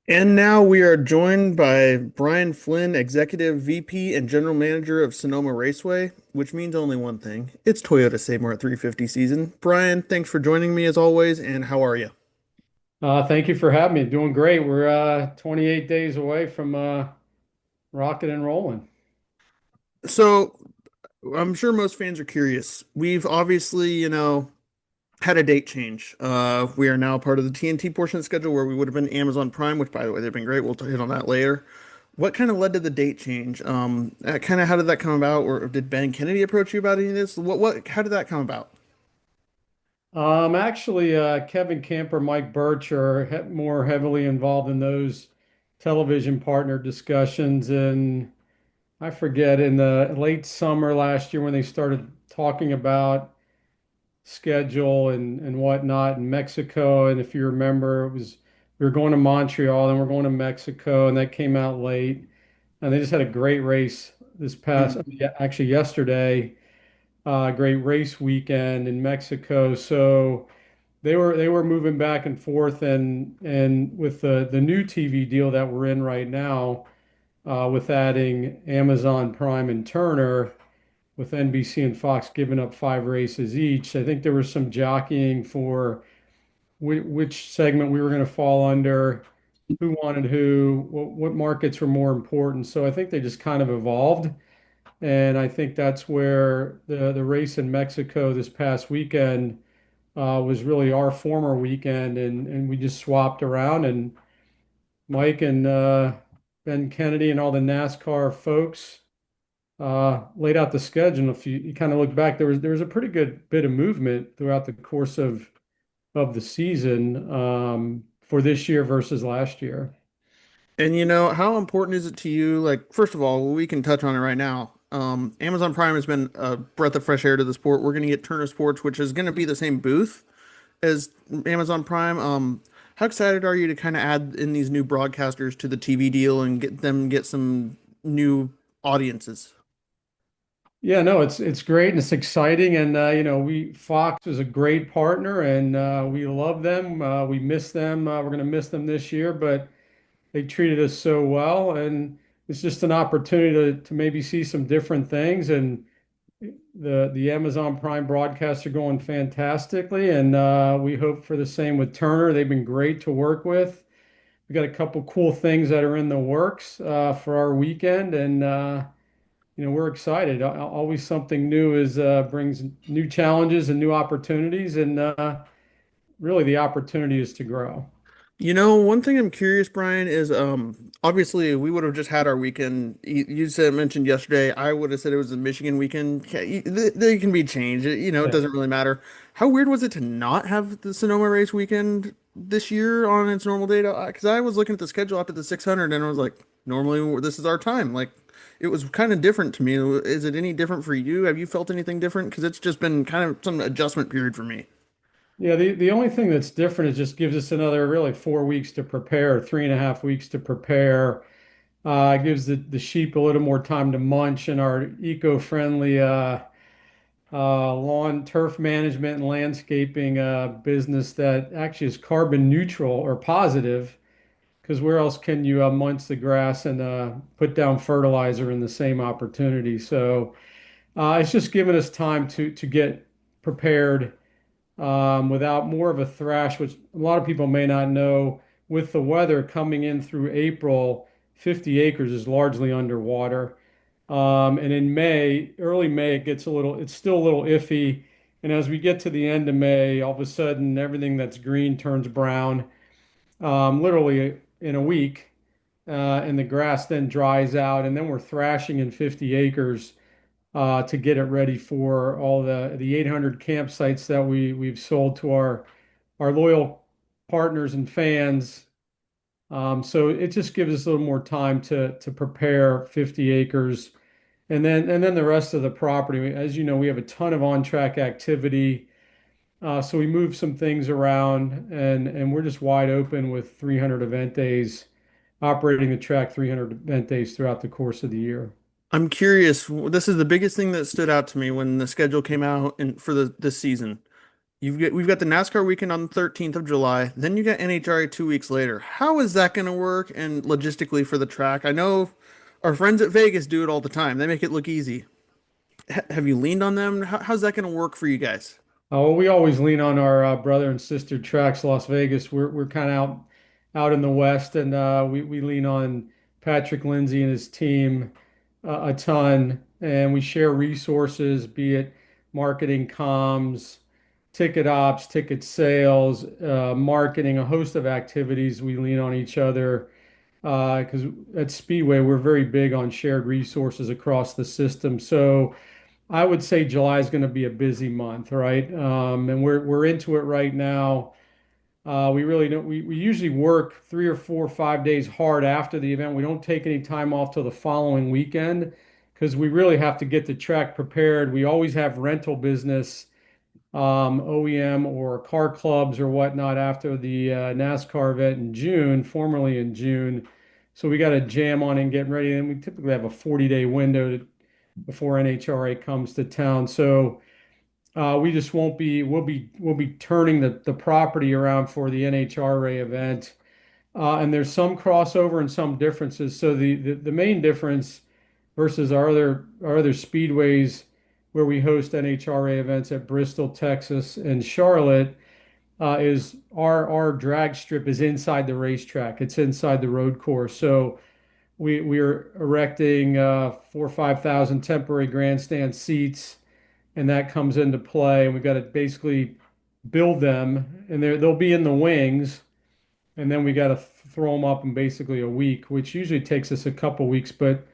And now we are joined by Brian Flynn, Executive VP and General Manager of Sonoma Raceway, which means only one thing. It's Toyota Save Mart 350 season. Brian, thanks for joining me as always, and how are you? Thank you for having me. Doing great. We're 28 days away from rocking and rolling. So, I'm sure most fans are curious. We've obviously, had a date change. We are now part of the TNT portion of the schedule where we would have been Amazon Prime, which by the way, they've been great. We'll hit on that later. What kind of led to the date change? Kind of how did that come about, or did Ben Kennedy approach you about any of this? How did that come about? Actually, Kevin Camper, Mike Birch are more heavily involved in those television partner discussions. And I forget in the late summer last year when they started talking about schedule and whatnot in Mexico. And if you remember, it was we were going to Montreal, then we're going to Mexico, and that came out late. And they just had a great race this past, Mhm. yeah, actually yesterday, great race weekend in Mexico. So they were moving back and forth, and with the new TV deal that we're in right now, with adding Amazon Prime and Turner, with NBC and Fox giving up 5 races each, I think there was some jockeying for which segment we were going to fall under, who wanted who, what markets were more important. So I think they just kind of evolved. And I think that's where the race in Mexico this past weekend was really our former weekend, and we just swapped around. And Mike and Ben Kennedy and all the NASCAR folks laid out the schedule. If you kind of look back, there was a pretty good bit of movement throughout the course of the season for this year versus last year. And how important is it to you? Like, first of all, we can touch on it right now. Amazon Prime has been a breath of fresh air to the sport. We're going to get Turner Sports, which is going to be the same booth as Amazon Prime. How excited are you to kind of add in these new broadcasters to the TV deal and get some new audiences? Yeah, no, it's great and it's exciting, and we Fox is a great partner, and we love them. We miss them. We're going to miss them this year, but they treated us so well, and it's just an opportunity to maybe see some different things. And the Amazon Prime broadcasts are going fantastically, and we hope for the same with Turner. They've been great to work with. We got a couple cool things that are in the works for our weekend, and we're excited. Always something new is brings new challenges and new opportunities, and really the opportunity is to grow. One thing I'm curious, Brian, is obviously we would have just had our weekend. You said mentioned yesterday. I would have said it was the Michigan weekend. They can be changed. It Yeah. doesn't really matter. How weird was it to not have the Sonoma race weekend this year on its normal date? Because I was looking at the schedule after the 600 and I was like, normally this is our time. Like, it was kind of different to me. Is it any different for you? Have you felt anything different? Because it's just been kind of some adjustment period for me. Yeah, the only thing that's different is just gives us another really 4 weeks to prepare, 3.5 weeks to prepare. Gives the sheep a little more time to munch, and our eco-friendly lawn turf management and landscaping business that actually is carbon neutral or positive, because where else can you munch the grass and put down fertilizer in the same opportunity? So it's just given us time to get prepared without more of a thrash, which a lot of people may not know. With the weather coming in through April, 50 acres is largely underwater. And in May, early May, it's still a little iffy. And as we get to the end of May, all of a sudden everything that's green turns brown, literally in a week. And the grass then dries out, and then we're thrashing in 50 acres to get it ready for all the 800 campsites that we've sold to our loyal partners and fans. So it just gives us a little more time to prepare 50 acres. And then the rest of the property, as you know, we have a ton of on-track activity. So we move some things around, and we're just wide open with 300 event days, operating the track 300 event days throughout the course of the year. I'm curious. This is the biggest thing that stood out to me when the schedule came out for this season. We've got the NASCAR weekend on the 13th of July. Then you got NHRA 2 weeks later. How is that going to work and logistically for the track? I know our friends at Vegas do it all the time. They make it look easy. Have you leaned on them? How's that going to work for you guys? Well, we always lean on our brother and sister tracks, Las Vegas. We're kind of out in the West, and we lean on Patrick Lindsay and his team a ton, and we share resources, be it marketing, comms, ticket ops, ticket sales, marketing, a host of activities. We lean on each other because at Speedway we're very big on shared resources across the system. So. I would say July is going to be a busy month, right? And we're into it right now. We really don't. We usually work 3 or 4 or 5 days hard after the event. We don't take any time off till the following weekend because we really have to get the track prepared. We always have rental business, OEM or car clubs or whatnot after the NASCAR event in June, formerly in June. So we got to jam on and get ready. And we typically have a 40-day window before NHRA comes to town. So we just won't be we'll be turning the property around for the NHRA event. And there's some crossover and some differences. So the main difference versus our other speedways where we host NHRA events at Bristol, Texas, and Charlotte is our drag strip is inside the racetrack. It's inside the road course. So we are erecting 4 or 5 thousand temporary grandstand seats, and that comes into play. And we've got to basically build them, and they'll be in the wings, and then we got to throw them up in basically a week, which usually takes us a couple weeks. But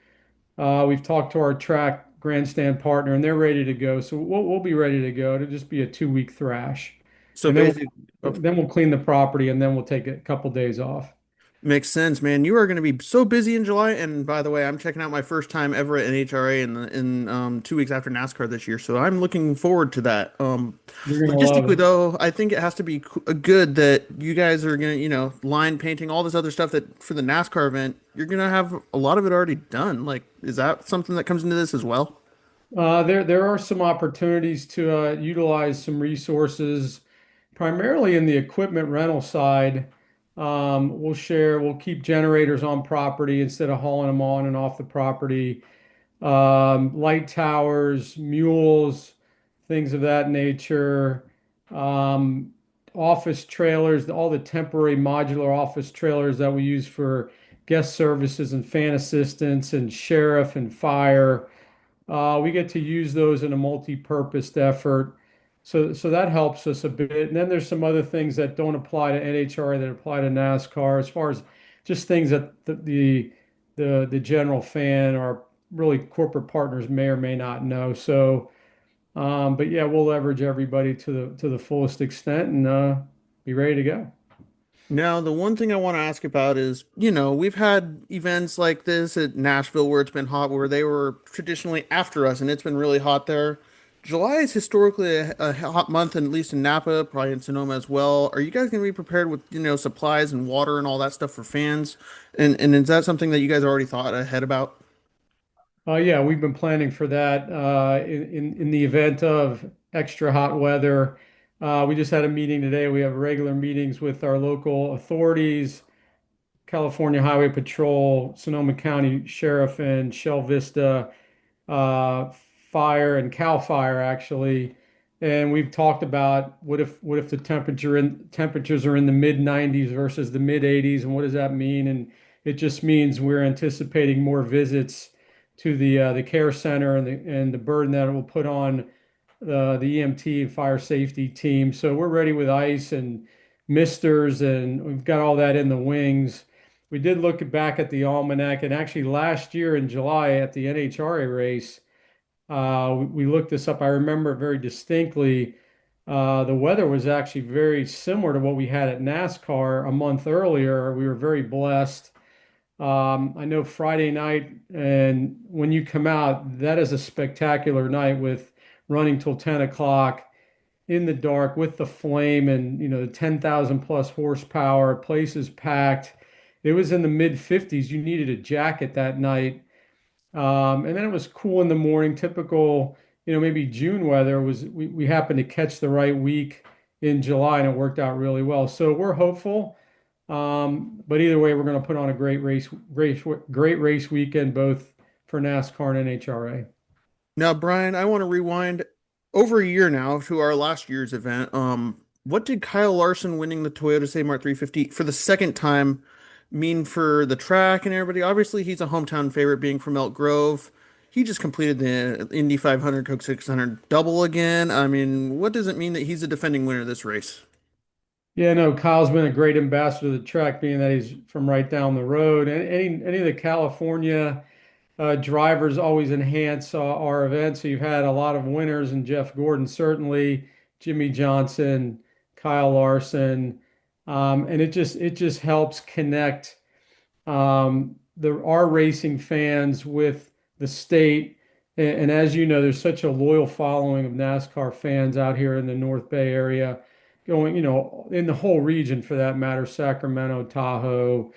we've talked to our track grandstand partner, and they're ready to go. So we'll be ready to go. It'll just be a 2 week thrash, So and then basically, oh, we'll clean the property, and then we'll take a couple days off. makes sense, man. You are going to be so busy in July. And by the way, I'm checking out my first time ever at NHRA in 2 weeks after NASCAR this year. So I'm looking forward to that. You're gonna love Logistically, it. though, I think it has to be good that you guys are going to, line painting, all this other stuff that for the NASCAR event, you're going to have a lot of it already done. Like, is that something that comes into this as well? There are some opportunities to utilize some resources, primarily in the equipment rental side. We'll keep generators on property instead of hauling them on and off the property. Light towers, mules, things of that nature. Um, Office trailers, all the temporary modular office trailers that we use for guest services and fan assistance and sheriff and fire. We get to use those in a multi-purposed effort. So that helps us a bit. And then there's some other things that don't apply to NHRA that apply to NASCAR as far as just things that the general fan or really corporate partners may or may not know. So, but yeah, we'll leverage everybody to the fullest extent and be ready to go. Now, the one thing I want to ask about is, we've had events like this at Nashville where it's been hot, where they were traditionally after us, and it's been really hot there. July is historically a hot month, and at least in Napa, probably in Sonoma as well. Are you guys going to be prepared with, supplies and water and all that stuff for fans? And is that something that you guys already thought ahead about? Yeah, we've been planning for that in the event of extra hot weather. We just had a meeting today. We have regular meetings with our local authorities, California Highway Patrol, Sonoma County Sheriff, and Shell Vista uh, Fire and Cal Fire actually. And we've talked about what if the temperatures are in the mid 90s versus the mid 80s, and what does that mean? And it just means we're anticipating more visits to the care center and the burden that it will put on the EMT and fire safety team. So we're ready with ice and misters, and we've got all that in the wings. We did look back at the almanac, and actually last year in July at the NHRA race, we looked this up. I remember it very distinctly. The weather was actually very similar to what we had at NASCAR a month earlier. We were very blessed. I know Friday night, and when you come out, that is a spectacular night with running till 10 o'clock in the dark with the flame and the 10,000 plus horsepower. Place is packed. It was in the mid 50s. You needed a jacket that night. And then it was cool in the morning. Typical, maybe June weather was. We happened to catch the right week in July, and it worked out really well. So we're hopeful. But either way, we're going to put on a great race weekend, both for NASCAR and NHRA. Now, Brian, I want to rewind over a year now to our last year's event. What did Kyle Larson winning the Toyota Save Mart 350 for the second time mean for the track and everybody? Obviously, he's a hometown favorite being from Elk Grove. He just completed the Indy 500 Coke 600 double again. I mean, what does it mean that he's a defending winner of this race? Yeah, no, Kyle's been a great ambassador to the track, being that he's from right down the road. And any of the California drivers always enhance our events. So you've had a lot of winners, and Jeff Gordon certainly, Jimmy Johnson, Kyle Larson, and it just helps connect the our racing fans with the state. And as you know, there's such a loyal following of NASCAR fans out here in the North Bay area, going, in the whole region for that matter, Sacramento, Tahoe,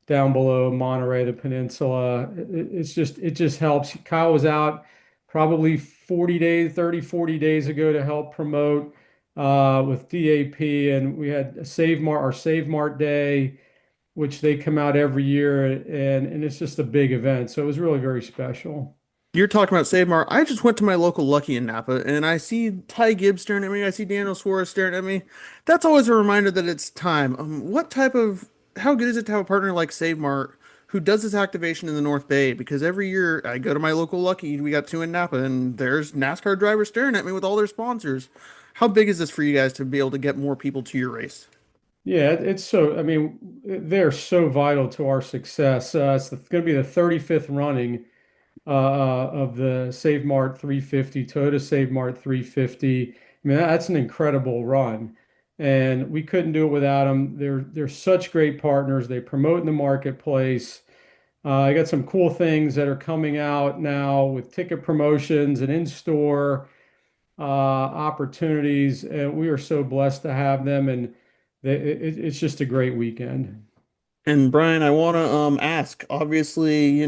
down below Monterey, the peninsula. It just helps. Kyle was out probably 40 days, 30, 40 days ago to help promote with DAP, and we had our Save Mart Day, which they come out every year, and it's just a big event. So it was really very special. You're talking about Save Mart. I just went to my local Lucky in Napa and I see Ty Gibbs staring at me. I see Daniel Suarez staring at me. That's always a reminder that it's time. How good is it to have a partner like Save Mart who does this activation in the North Bay? Because every year I go to my local Lucky, we got two in Napa, and there's NASCAR drivers staring at me with all their sponsors. How big is this for you guys to be able to get more people to your race? Yeah, it's so, I mean, they're so vital to our success. It's going to be the 35th running of the Save Mart 350, Toyota Save Mart 350. I mean, that's an incredible run. And we couldn't do it without them. They're such great partners. They promote in the marketplace. I got some cool things that are coming out now with ticket promotions and in-store opportunities. And we are so blessed to have them. And it's just a great weekend. And Brian, I want to ask. Obviously,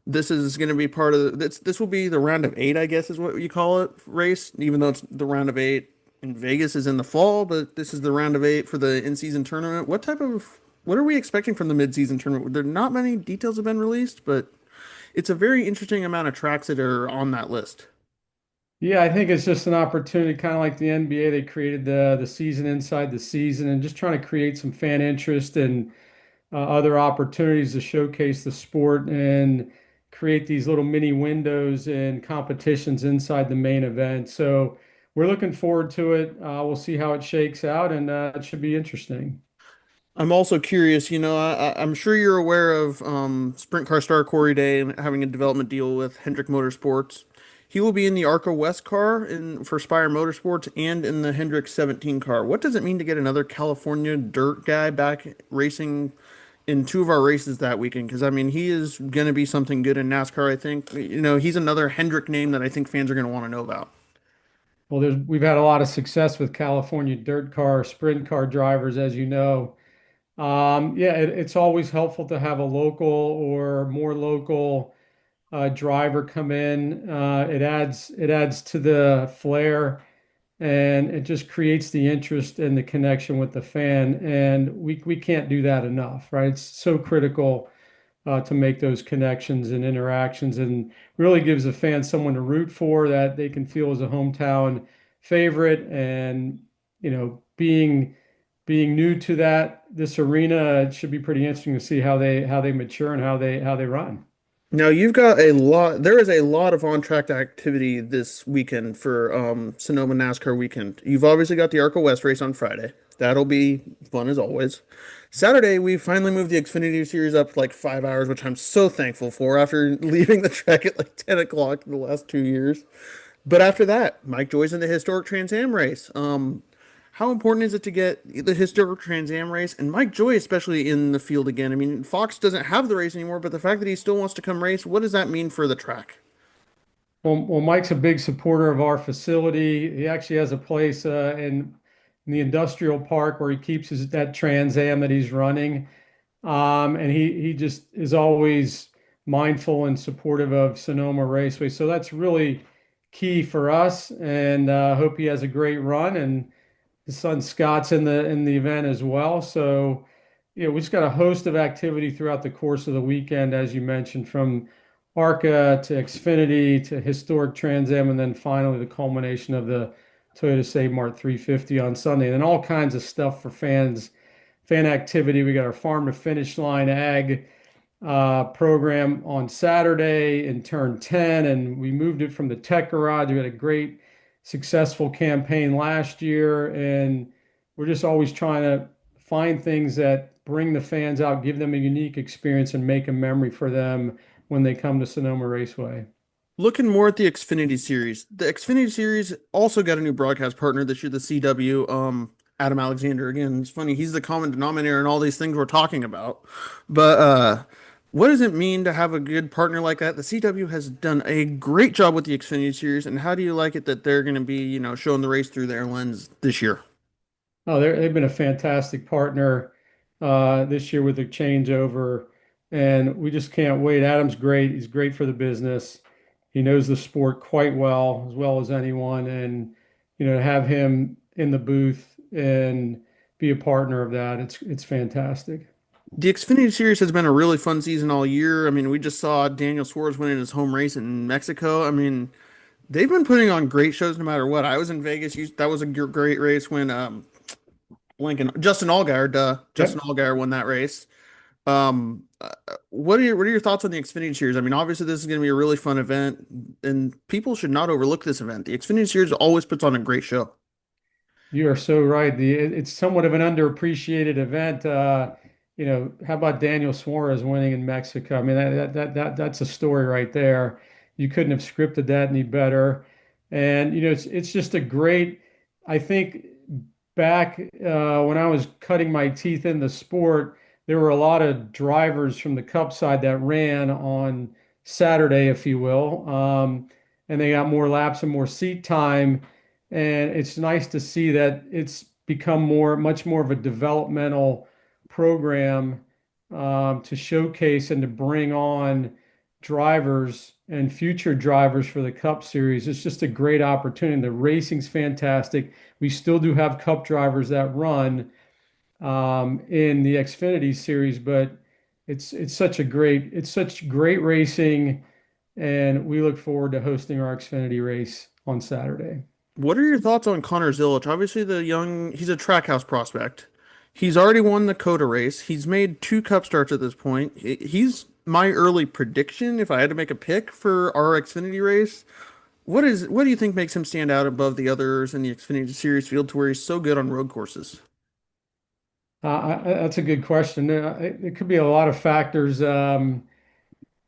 this is going to be part of this will be the round of eight, I guess is what you call it, race, even though it's the round of eight in Vegas is in the fall, but this is the round of eight for the in-season tournament. What are we expecting from the mid-season tournament? There not many details have been released, but it's a very interesting amount of tracks that are on that list. Yeah, I think it's just an opportunity, kind of like the NBA. They created the season inside the season, and just trying to create some fan interest and other opportunities to showcase the sport and create these little mini windows and competitions inside the main event. So we're looking forward to it. We'll see how it shakes out, and it should be interesting. I'm also curious, I'm sure you're aware of Sprint Car Star Corey Day and having a development deal with Hendrick Motorsports. He will be in the ARCA West car for Spire Motorsports and in the Hendrick 17 car. What does it mean to get another California dirt guy back racing in two of our races that weekend? Because, I mean, he is going to be something good in NASCAR, I think. He's another Hendrick name that I think fans are going to want to know about. Well, we've had a lot of success with California dirt car, sprint car drivers, as you know. Yeah, it's always helpful to have a local or more local driver come in. It adds to the flair, and it just creates the interest and the connection with the fan. And we can't do that enough, right? It's so critical to make those connections and interactions, and really gives the fans someone to root for that they can feel as a hometown favorite. And being new to this arena, it should be pretty interesting to see how they mature and how they run. Now you've got a lot. There is a lot of on-track activity this weekend for Sonoma NASCAR weekend. You've obviously got the ARCA West race on Friday. That'll be fun as always. Saturday, we finally moved the Xfinity Series up like 5 hours, which I'm so thankful for after leaving the track at like 10 o'clock the last 2 years. But after that, Mike Joy's in the historic Trans Am race. How important is it to get the historic Trans Am race and Mike Joy especially in the field again? I mean, Fox doesn't have the race anymore, but the fact that he still wants to come race, what does that mean for the track? Well, Mike's a big supporter of our facility. He actually has a place in the industrial park where he keeps that Trans Am that he's running. And he just is always mindful and supportive of Sonoma Raceway. So that's really key for us. And hope he has a great run. And his son Scott's in the event as well. So, we just got a host of activity throughout the course of the weekend, as you mentioned, from ARCA to Xfinity to historic Trans Am, and then finally the culmination of the Toyota Save Mart 350 on Sunday, and then all kinds of stuff for fans, fan activity. We got our farm to finish line ag program on Saturday in turn 10, and we moved it from the tech garage. We had a great, successful campaign last year, and we're just always trying to find things that bring the fans out, give them a unique experience, and make a memory for them when they come to Sonoma Raceway. Looking more at the Xfinity series. The Xfinity series also got a new broadcast partner this year, the CW. Adam Alexander. Again, it's funny, he's the common denominator in all these things we're talking about. But what does it mean to have a good partner like that? The CW has done a great job with the Xfinity series, and how do you like it that they're going to be, showing the race through their lens this year? Oh, they've been a fantastic partner this year with the changeover, and we just can't wait. Adam's great. He's great for the business. He knows the sport quite well as anyone, and to have him in the booth and be a partner of that, it's fantastic. The Xfinity series has been a really fun season all year. I mean, we just saw Daniel Suarez winning his home race in Mexico. I mean, they've been putting on great shows no matter what. I was in Vegas. That was a great race when Lincoln Justin Allgaier, Justin Yep. Allgaier won that race. What are your thoughts on the Xfinity series? I mean, obviously this is going to be a really fun event, and people should not overlook this event. The Xfinity series always puts on a great show. You are so right. It's somewhat of an underappreciated event. How about Daniel Suarez winning in Mexico? I mean, that's a story right there. You couldn't have scripted that any better. And it's just a great. I think back when I was cutting my teeth in the sport, there were a lot of drivers from the Cup side that ran on Saturday, if you will, and they got more laps and more seat time. And it's nice to see that it's become much more of a developmental program to showcase and to bring on drivers and future drivers for the Cup Series. It's just a great opportunity. The racing's fantastic. We still do have Cup drivers that run in the Xfinity Series, but it's such great racing, and we look forward to hosting our Xfinity race on Saturday. What are your thoughts on Connor Zilich? Obviously, he's a trackhouse prospect. He's already won the Coda race. He's made two Cup starts at this point. He's my early prediction if I had to make a pick for our Xfinity race. What do you think makes him stand out above the others in the Xfinity Series field to where he's so good on road courses? That's a good question. It could be a lot of factors.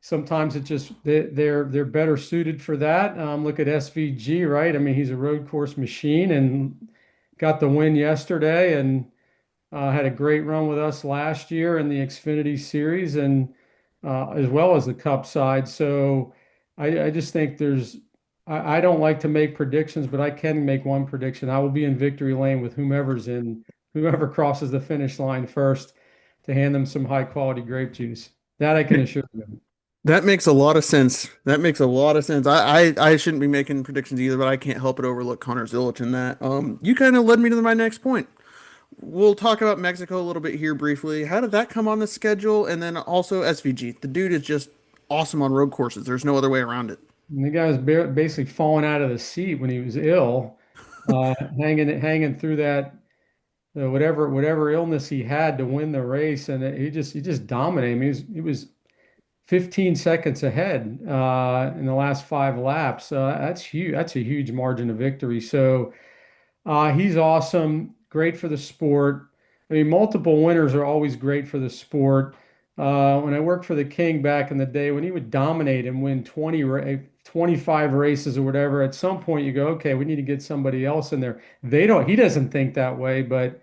Sometimes it just they're better suited for that. Look at SVG, right? I mean, he's a road course machine and got the win yesterday, and had a great run with us last year in the Xfinity Series, and as well as the Cup side. So I just think I don't like to make predictions, but I can make one prediction. I will be in victory lane with whomever crosses the finish line first to hand them some high quality grape juice. That I can assure them. That makes a lot of sense. That makes a lot of sense. I shouldn't be making predictions either, but I can't help but overlook Connor Zilic in that. You kind of led me to my next point. We'll talk about Mexico a little bit here briefly. How did that come on the schedule? And then also SVG. The dude is just awesome on road courses. There's no other way around it. And the guy was basically falling out of the seat when he was ill, hanging through that whatever illness he had to win the race, and he just dominated. I mean, he was 15 seconds ahead in the last five laps. That's huge. That's a huge margin of victory. So he's awesome. Great for the sport. I mean, multiple winners are always great for the sport. When I worked for the King back in the day, when he would dominate and win 25 races or whatever, at some point you go, okay, we need to get somebody else in there. He doesn't think that way, but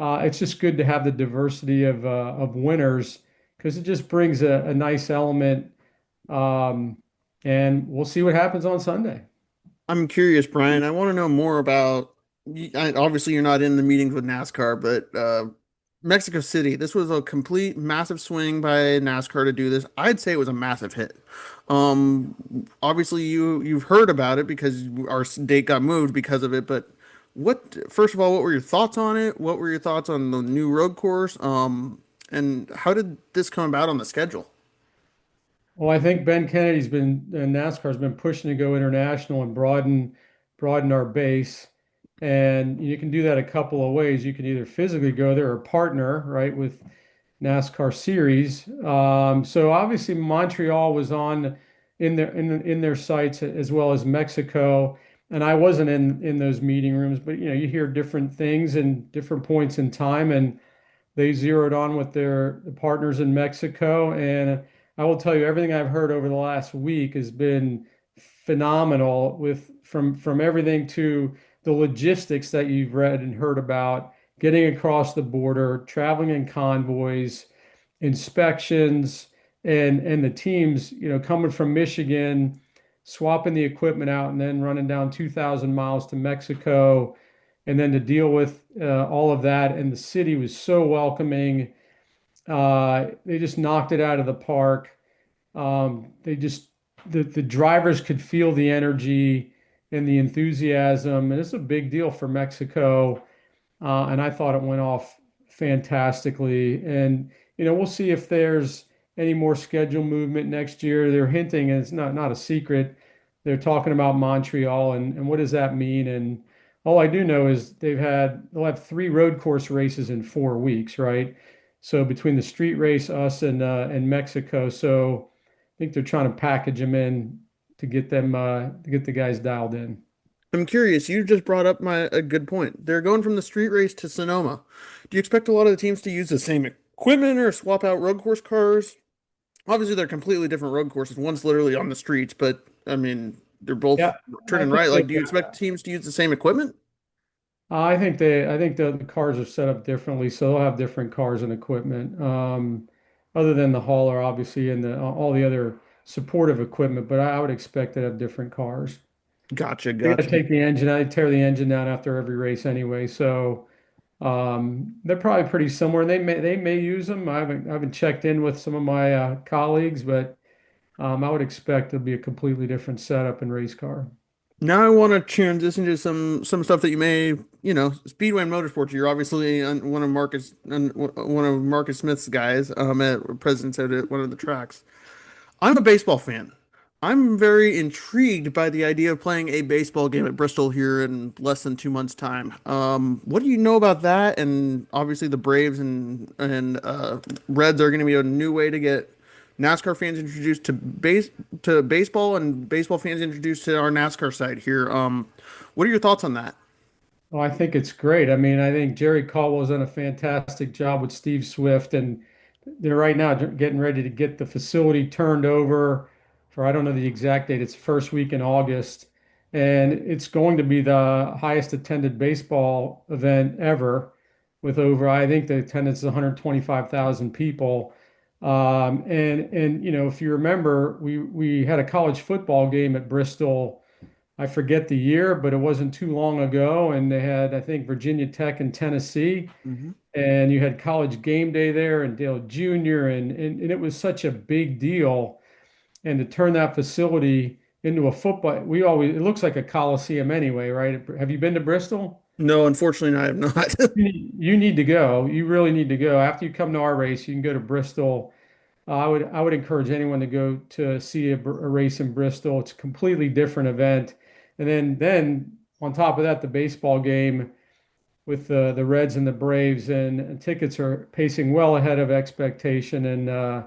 it's just good to have the diversity of winners because it just brings a nice element. Um, and we'll see what happens on Sunday. I'm curious, Brian. I want to know more about. Obviously, you're not in the meetings with NASCAR, but Mexico City. This was a complete massive swing by NASCAR to do this. I'd say it was a massive hit. Obviously, you've heard about it because our date got moved because of it. But First of all, what were your thoughts on it? What were your thoughts on the new road course? And how did this come about on the schedule? Well, I think Ben Kennedy's been NASCAR's been pushing to go international and broaden our base. And you can do that a couple of ways. You can either physically go there or partner, right, with NASCAR series. So obviously Montreal was on in their sights as well as Mexico. And I wasn't in those meeting rooms, but you hear different things and different points in time. And they zeroed on with their partners in Mexico. And I will tell you, everything I've heard over the last week has been phenomenal with from everything to the logistics that you've read and heard about, getting across the border, traveling in convoys, inspections, and the teams, coming from Michigan, swapping the equipment out and then running down 2,000 miles to Mexico and then to deal with all of that. And the city was so welcoming. They just knocked it out of the park. They just the drivers could feel the energy and the enthusiasm, and it's a big deal for Mexico. And I thought it went off fantastically. And we'll see if there's any more schedule movement next year. They're hinting, and it's not a secret. They're talking about Montreal, and what does that mean? And all I do know is they'll have three road course races in 4 weeks, right? So between the street race, us and Mexico, so I think they're trying to package them in to get the guys dialed in. I'm curious, you just brought up a good point. They're going from the street race to Sonoma. Do you expect a lot of the teams to use the same equipment or swap out road course cars? Obviously, they're completely different road courses. One's literally on the streets, but I mean, they're both Yeah, I turning think right. they Like, do you expect teams to use the same equipment? I think the cars are set up differently, so they'll have different cars and equipment. Other than the hauler, obviously, and all the other supportive equipment, but I would expect to have different cars. Gotcha, They got to gotcha. take the engine out, they tear the engine down after every race anyway, so they're probably pretty similar. They may use them. I haven't checked in with some of my colleagues, but I would expect it'll be a completely different setup in race car. Now I want to transition to some stuff that you may, Speedway and Motorsports. You're obviously one of Marcus Smith's guys, at President's at one of the tracks. I'm a baseball fan. I'm very intrigued by the idea of playing a baseball game at Bristol here in less than 2 months' time. What do you know about that? And obviously, the Braves and Reds are going to be a new way to get NASCAR fans introduced to baseball and baseball fans introduced to our NASCAR side here. What are your thoughts on that? Well, I think it's great. I mean, I think Jerry Caldwell's done a fantastic job with Steve Swift, and they're right now getting ready to get the facility turned over for, I don't know the exact date, it's first week in August. And it's going to be the highest attended baseball event ever with over, I think the attendance is 125,000 people. And if you remember, we had a college football game at Bristol. I forget the year, but it wasn't too long ago. And they had, I think, Virginia Tech and Tennessee. Hmm. And you had college game day there and Dale Jr. And it was such a big deal. And to turn that facility into a football, it looks like a coliseum anyway, right? Have you been to Bristol? No, unfortunately, I have not. You need to go. You really need to go. After you come to our race, you can go to Bristol. I would encourage anyone to go to see a race in Bristol. It's a completely different event. And then on top of that, the baseball game with the Reds and the Braves, and tickets are pacing well ahead of expectation, and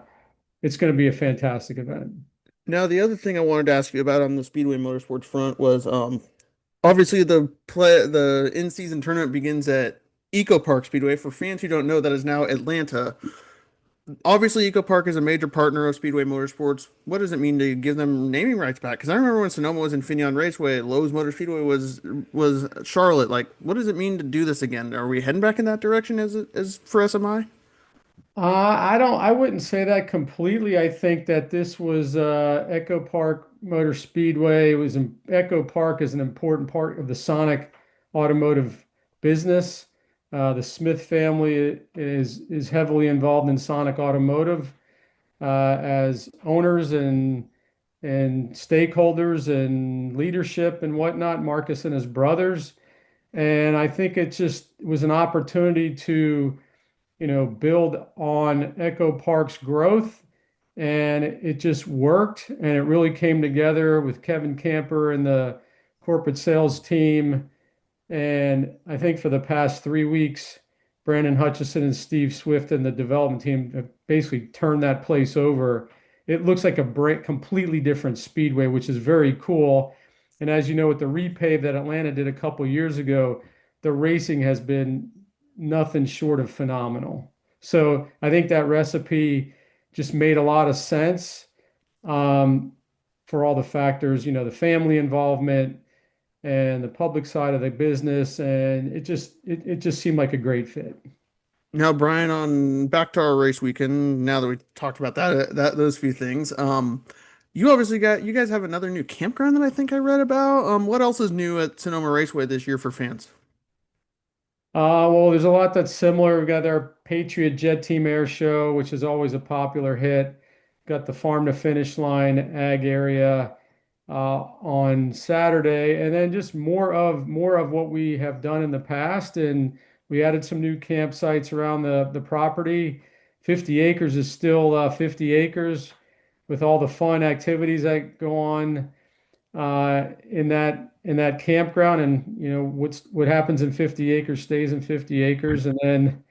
it's going to be a fantastic event. Now, the other thing I wanted to ask you about on the Speedway Motorsports front was obviously the in-season tournament begins at Eco Park Speedway. For fans who don't know, that is now Atlanta. Obviously, Eco Park is a major partner of Speedway Motorsports. What does it mean to give them naming rights back? Because I remember when Sonoma was in Finion Raceway, Lowe's Motor Speedway was Charlotte. Like, what does it mean to do this again? Are we heading back in that direction as for SMI? I wouldn't say that completely. I think that this was Echo Park Motor Speedway. Echo Park is an important part of the Sonic automotive business. The Smith family is heavily involved in Sonic Automotive as owners and stakeholders and leadership and whatnot. Marcus and his brothers. And I think it just was an opportunity to, build on Echo Park's growth. And it just worked. And it really came together with Kevin Camper and the corporate sales team. And I think for the past 3 weeks, Brandon Hutchison and Steve Swift and the development team have basically turned that place over. It looks like a completely different speedway, which is very cool. And as you know, with the repave that Atlanta did a couple years ago, the racing has been nothing short of phenomenal. So I think that recipe just made a lot of sense, um, for all the factors, the family involvement and the public side of the business, and it just seemed like a great fit. Now, Brian, on back to our race weekend. Now that we talked about that those few things, you guys have another new campground that I think I read about. What else is new at Sonoma Raceway this year for fans? Well, there's a lot that's similar. We've got our Patriot Jet Team Air Show, which is always a popular hit. Got the Farm to Finish Line ag area on Saturday, and then just more of what we have done in the past. And we added some new campsites around the property. 50 acres is still 50 acres with all the fun activities that go on in that campground. And what happens in 50 acres stays in 50 acres. And then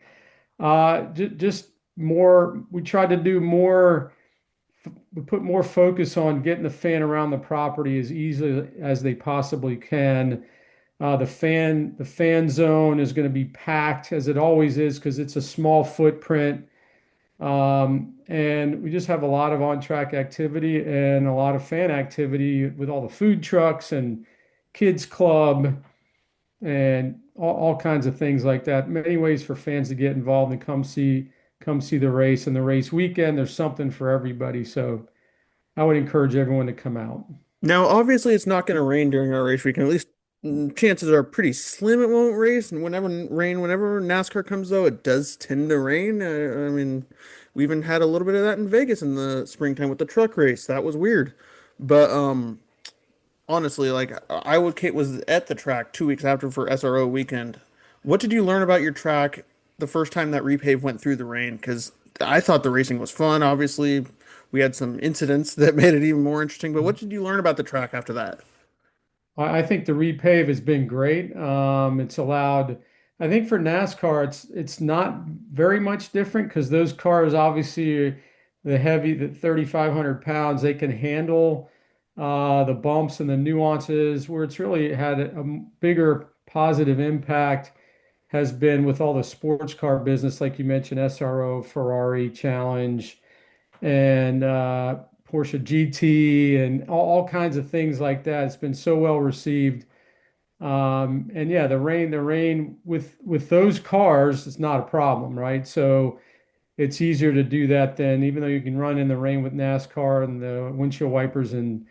just more. We tried to do more. We put more focus on getting the fan around the property as easily as they possibly can. The fan zone is going to be packed as it always is because it's a small footprint. And we just have a lot of on-track activity and a lot of fan activity with all the food trucks and kids club and all kinds of things like that. Many ways for fans to get involved and come see the race. And the race weekend, there's something for everybody. So I would encourage everyone to come out. Now, obviously, it's not going to rain during our race weekend. At least chances are pretty slim it won't race. And whenever NASCAR comes, though, it does tend to rain. I mean, we even had a little bit of that in Vegas in the springtime with the truck race. That was weird. But honestly, like Kate was at the track 2 weeks after for SRO weekend. What did you learn about your track the first time that repave went through the rain? Because I thought the racing was fun. Obviously, we had some incidents that made it even more interesting. But what did you learn about the track after that? I think the repave has been great. It's allowed, I think for NASCAR, it's not very much different because those cars obviously the 3,500 pounds, they can handle the bumps and the nuances. Where it's really had a bigger positive impact has been with all the sports car business, like you mentioned, SRO, Ferrari, Challenge, and Porsche GT, and all kinds of things like that. It's been so well received. And yeah, the rain with those cars is not a problem, right? So it's easier to do that than, even though you can run in the rain with NASCAR and the windshield wipers and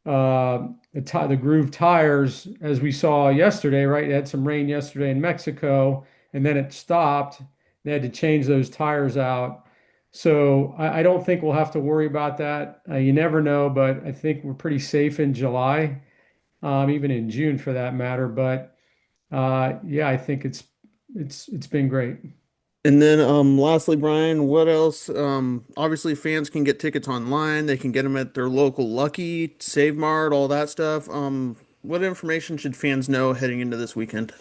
the groove tires, as we saw yesterday, right? It had some rain yesterday in Mexico, and then it stopped. They had to change those tires out. So I don't think we'll have to worry about that. You never know, but I think we're pretty safe in July, even in June for that matter. But yeah, I think it's been great. And then lastly, Brian, what else? Obviously fans can get tickets online. They can get them at their local Lucky, Save Mart, all that stuff. What information should fans know heading into this weekend?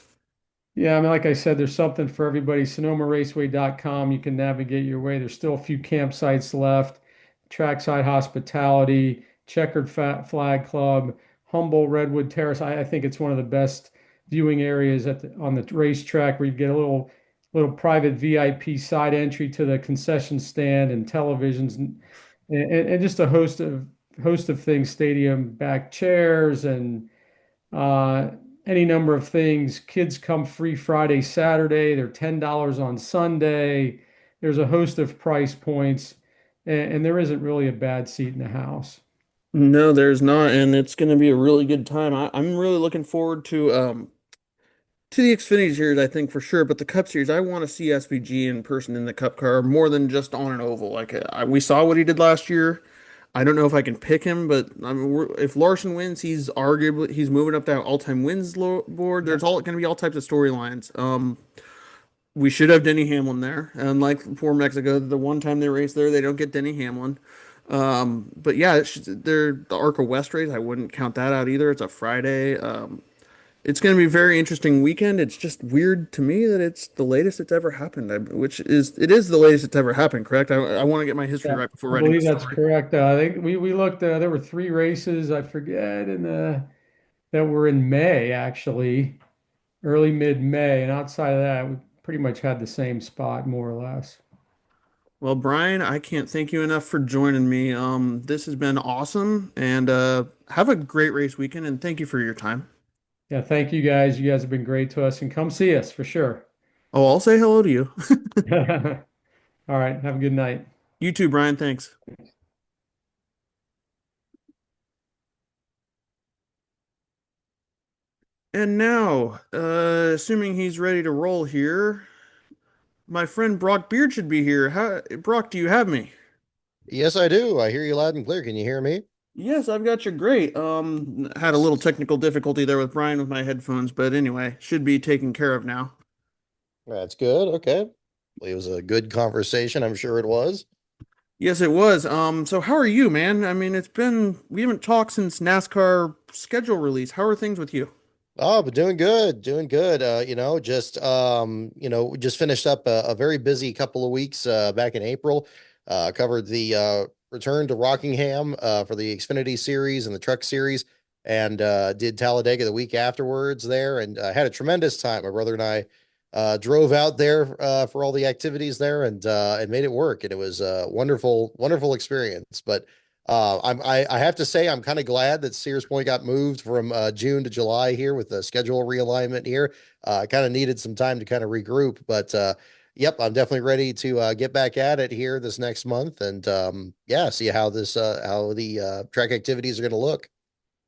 Yeah, I mean, like I said, there's something for everybody. SonomaRaceway.com. You can navigate your way. There's still a few campsites left. Trackside Hospitality, Checkered Flag Club, Humboldt Redwood Terrace. I think it's one of the best viewing areas on the racetrack, where you get a little private VIP side entry to the concession stand and televisions, and just a host of things, stadium back chairs and uh, any number of things. Kids come free Friday, Saturday. They're $10 on Sunday. There's a host of price points, and there isn't really a bad seat in the house. No, there's not, and it's going to be a really good time. I'm really looking forward to the Xfinity series, I think for sure. But the Cup series, I want to see SVG in person in the Cup car more than just on an oval. Like we saw what he did last year. I don't know if I can pick him, but I mean, if Larson wins, he's moving up that all-time wins board. There's Yep. all going to be all types of storylines. We should have Denny Hamlin there, and like for Mexico, the one time they race there, they don't get Denny Hamlin. But yeah, they're the ARCA West race. I wouldn't count that out either. It's a Friday. It's going to be a very interesting weekend. It's just weird to me that it's the latest it's ever happened, which is it is the latest it's ever happened, correct? I want to get my history Yeah, right before I writing the believe that's story. correct. I think we looked. There were three races. I forget, and that were in May actually, early mid May, and outside of that, we pretty much had the same spot more or less. Well, Brian, I can't thank you enough for joining me. This has been awesome, and have a great race weekend, and thank you for your time. Yeah, thank you guys. You guys have been great to us, and come see us for sure. Oh, I'll say hello to you. All right, have a good night. You too, Brian. Thanks. And now, assuming he's ready to roll here, my friend Brock Beard should be here. Brock, do you have me? Yes, I do. I hear you loud and clear. Can you hear me? Yes, I've got you great. Had a little technical difficulty there with Brian with my headphones, but anyway, should be taken care of now. That's good. Okay. Well, it was a good conversation. I'm sure it was. Yes, it was. So how are you, man? I mean, we haven't talked since NASCAR schedule release. How are things with you? Oh, but doing good, doing good. Just finished up a very busy couple of weeks back in April. Covered the return to Rockingham for the Xfinity Series and the Truck Series, and did Talladega the week afterwards there, and had a tremendous time. My brother and I drove out there for all the activities there, and made it work, and it was a wonderful, wonderful experience. But I have to say, I'm kind of glad that Sears Point got moved from June to July here with the schedule realignment here. I kind of needed some time to kind of regroup, but yep, I'm definitely ready to get back at it here this next month, and yeah, see how the track activities are going to look.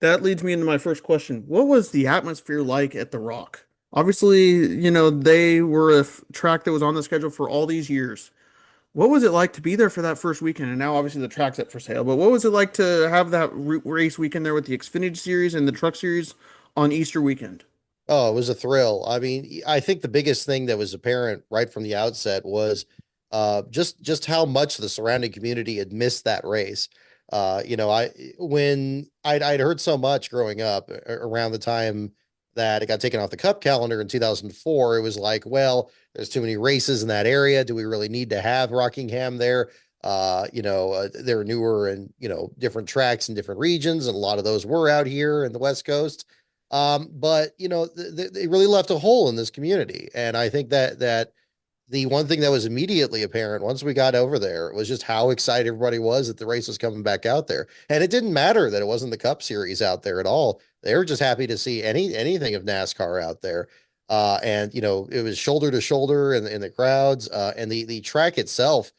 That leads me into my first question. What was the atmosphere like at the Rock? Obviously, they were a track that was on the schedule for all these years. What was it like to be there for that first weekend? And now, obviously, the track's up for sale. But what was it like to have that race weekend there with the Xfinity Series and the Truck Series on Easter weekend? Oh, it was a thrill. I mean, I think the biggest thing that was apparent right from the outset was just how much the surrounding community had missed that race. I when I'd heard so much growing up around the time that it got taken off the Cup calendar in 2004, it was like, well, there's too many races in that area. Do we really need to have Rockingham there? They're newer and different tracks in different regions, and a lot of those were out here in the West Coast. But they really left a hole in this community, and I think that the one thing that was immediately apparent once we got over there was just how excited everybody was that the race was coming back out there. And it didn't matter that it wasn't the Cup Series out there at all. They were just happy to see anything of NASCAR out there. And it was shoulder to shoulder in the crowds, and the track itself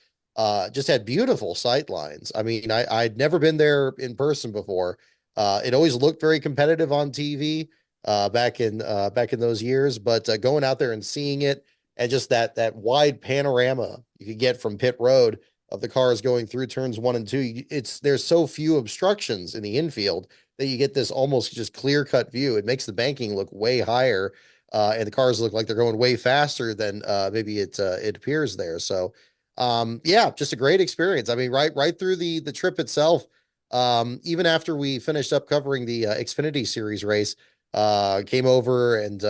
just had beautiful sight lines. I mean, I'd never been there in person before. It always looked very competitive on TV back in those years, but going out there and seeing it, and just that wide panorama you could get from pit road of the cars going through turns one and two. There's so few obstructions in the infield that you get this almost just clear cut view. It makes the banking look way higher, and the cars look like they're going way faster than maybe it appears there. So, yeah, just a great experience. I mean, right through the trip itself. Even after we finished up covering the Xfinity Series race, came over and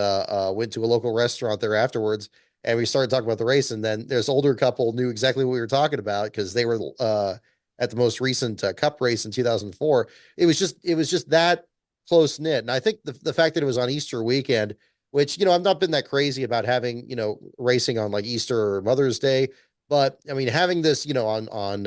went to a local restaurant there afterwards, and we started talking about the race. And then this older couple knew exactly what we were talking about because they were at the most recent Cup race in 2004. It was just that close knit, and I think the fact that it was on Easter weekend, which I've not been that crazy about having racing on like Easter or Mother's Day, but I mean having this on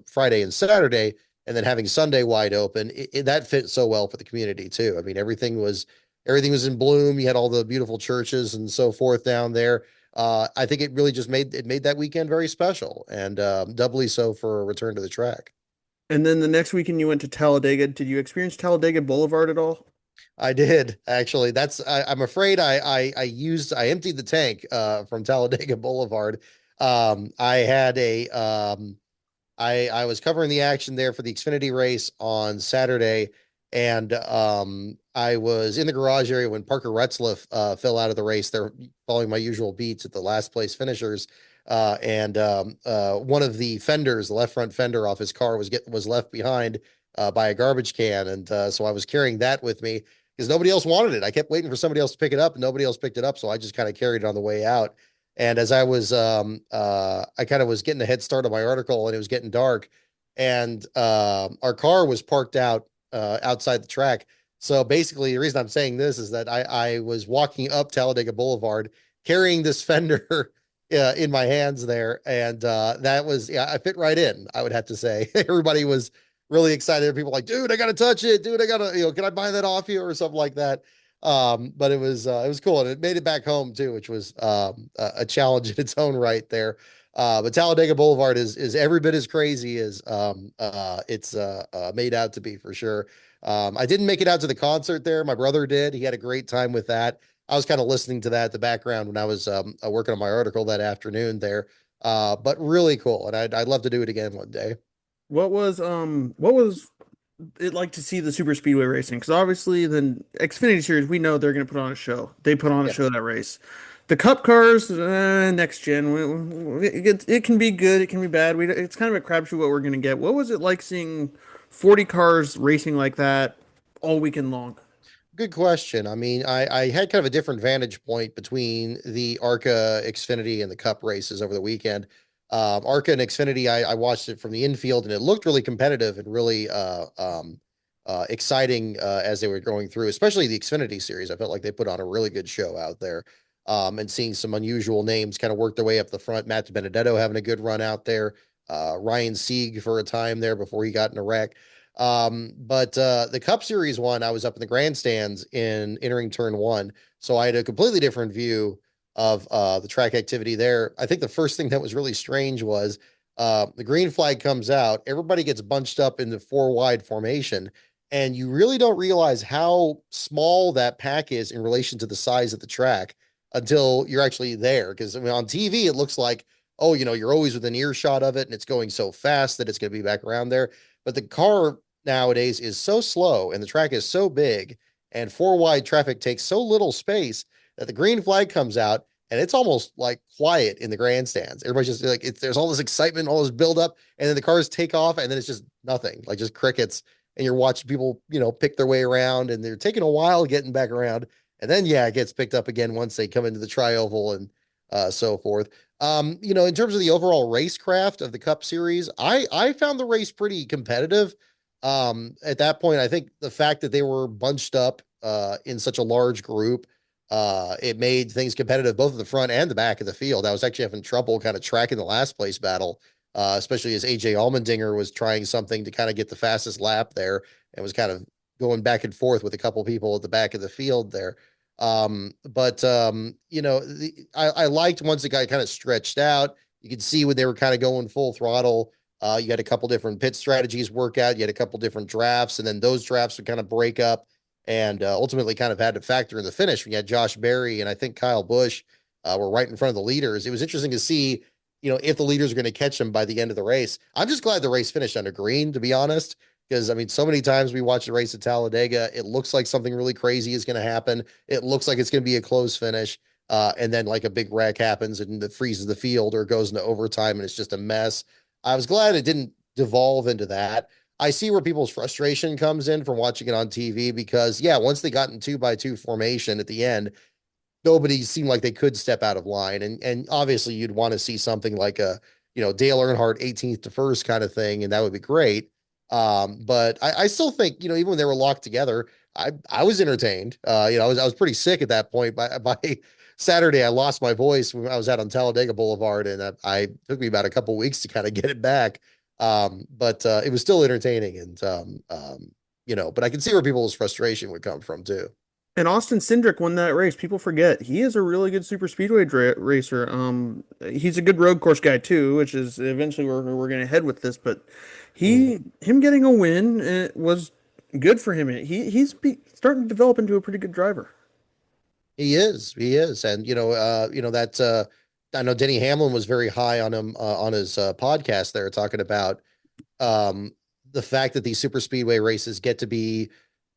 Friday and Saturday, and then having Sunday wide open, that fit so well for the community too. I mean, everything was in bloom. You had all the beautiful churches and so forth down there. I think it really just made that weekend very special, and doubly so for a return to the track. And then the next weekend you went to Talladega. Did you experience Talladega Boulevard at all? I did actually. I'm afraid I emptied the tank from Talladega Boulevard. I had I was covering the action there for the Xfinity race on Saturday, and I was in the garage area when Parker Retzlaff fell out of the race. They're following my usual beats at the last place finishers. And one of the fenders, the left front fender off his car, was left behind by a garbage can, and so I was carrying that with me because nobody else wanted it. I kept waiting for somebody else to pick it up, and nobody else picked it up, so I just kind of carried it on the way out. And as I kind of was getting a head start on my article, and it was getting dark, and our car was parked out outside the track. So basically, the reason I'm saying this is that I was walking up Talladega Boulevard carrying this fender in my hands there, and that was yeah, I fit right in. I would have to say everybody was really excited. People like, dude, I gotta touch it, dude. I gotta, can I buy that off you or something like that. But it was cool, and it made it back home too, which was a challenge in its own right there. But Talladega Boulevard is every bit as crazy as it's made out to be for sure. I didn't make it out to the concert there. My brother did. He had a great time with that. I was kind of listening to that in the background when I was working on my article that afternoon there. But really cool, and I'd love to do it again one day. What was it like to see the super speedway racing? Because obviously the Xfinity series, we know they're going to put on a show. They put on a Yeah. show that race. The Cup cars, next gen, it can be good, it can be bad. It's kind of a crapshoot what we're going to get. What was it like seeing 40 cars racing like that all weekend long? Good question. I mean, I had kind of a different vantage point between the ARCA Xfinity and the Cup races over the weekend. ARCA and Xfinity, I watched it from the infield, and it looked really competitive and really exciting as they were going through, especially the Xfinity series. I felt like they put on a really good show out there. And seeing some unusual names kind of work their way up the front. Matt Benedetto having a good run out there. Ryan Sieg for a time there before he got in a wreck. But the Cup Series one, I was up in the grandstands in entering turn one. So I had a completely different view of the track activity there. I think the first thing that was really strange was the green flag comes out, everybody gets bunched up in the four wide formation, and you really don't realize how small that pack is in relation to the size of the track until you're actually there. Because I mean, on TV, it looks like, oh, you're always within earshot of it, and it's going so fast that it's going to be back around there. But the car nowadays is so slow and the track is so big and four wide traffic takes so little space that the green flag comes out and it's almost like quiet in the grandstands. Everybody's just like, there's all this excitement, all this buildup, and then the cars take off and then it's just nothing, like just crickets. And you're watching people, pick their way around, and they're taking a while getting back around. And then, yeah, it gets picked up again once they come into the tri-oval and so forth. In terms of the overall racecraft of the Cup Series, I found the race pretty competitive. At that point, I think the fact that they were bunched up in such a large group, it made things competitive both at the front and the back of the field. I was actually having trouble kind of tracking the last place battle, especially as AJ Allmendinger was trying something to kind of get the fastest lap there and was kind of going back and forth with a couple people at the back of the field there. I liked once it got kind of stretched out. You could see when they were kind of going full throttle. You had a couple different pit strategies work out. You had a couple different drafts, and then those drafts would kind of break up and ultimately kind of had to factor in the finish. We had Josh Berry and I think Kyle Busch were right in front of the leaders. It was interesting to see, if the leaders are going to catch them by the end of the race. I'm just glad the race finished under green, to be honest, because I mean, so many times we watch the race at Talladega, it looks like something really crazy is going to happen. It looks like it's going to be a close finish. And then like a big wreck happens and it freezes the field or goes into overtime and it's just a mess. I was glad it didn't devolve into that. I see where people's frustration comes in from watching it on TV because, yeah, once they got in 2-by-2 formation at the end, nobody seemed like they could step out of line. And obviously, you'd want to see something like a, Dale Earnhardt 18th to first kind of thing, and that would be great. But I still think, even when they were locked together, I was entertained. I was pretty sick at that point. By Saturday, I lost my voice when I was out on Talladega Boulevard, and I took me about a couple weeks to kind of get it back. But it was still entertaining, and but I can see where people's frustration would come from too. And Austin Cindric won that race. People forget he is a really good super speedway racer. He's a good road course guy too, which is eventually where we're going to head with this. But Mhm. him getting a win was good for him. Starting to develop into a pretty good driver. He is, and I know Denny Hamlin was very high on him on his podcast there, talking about um, the fact that these super speedway races get to be,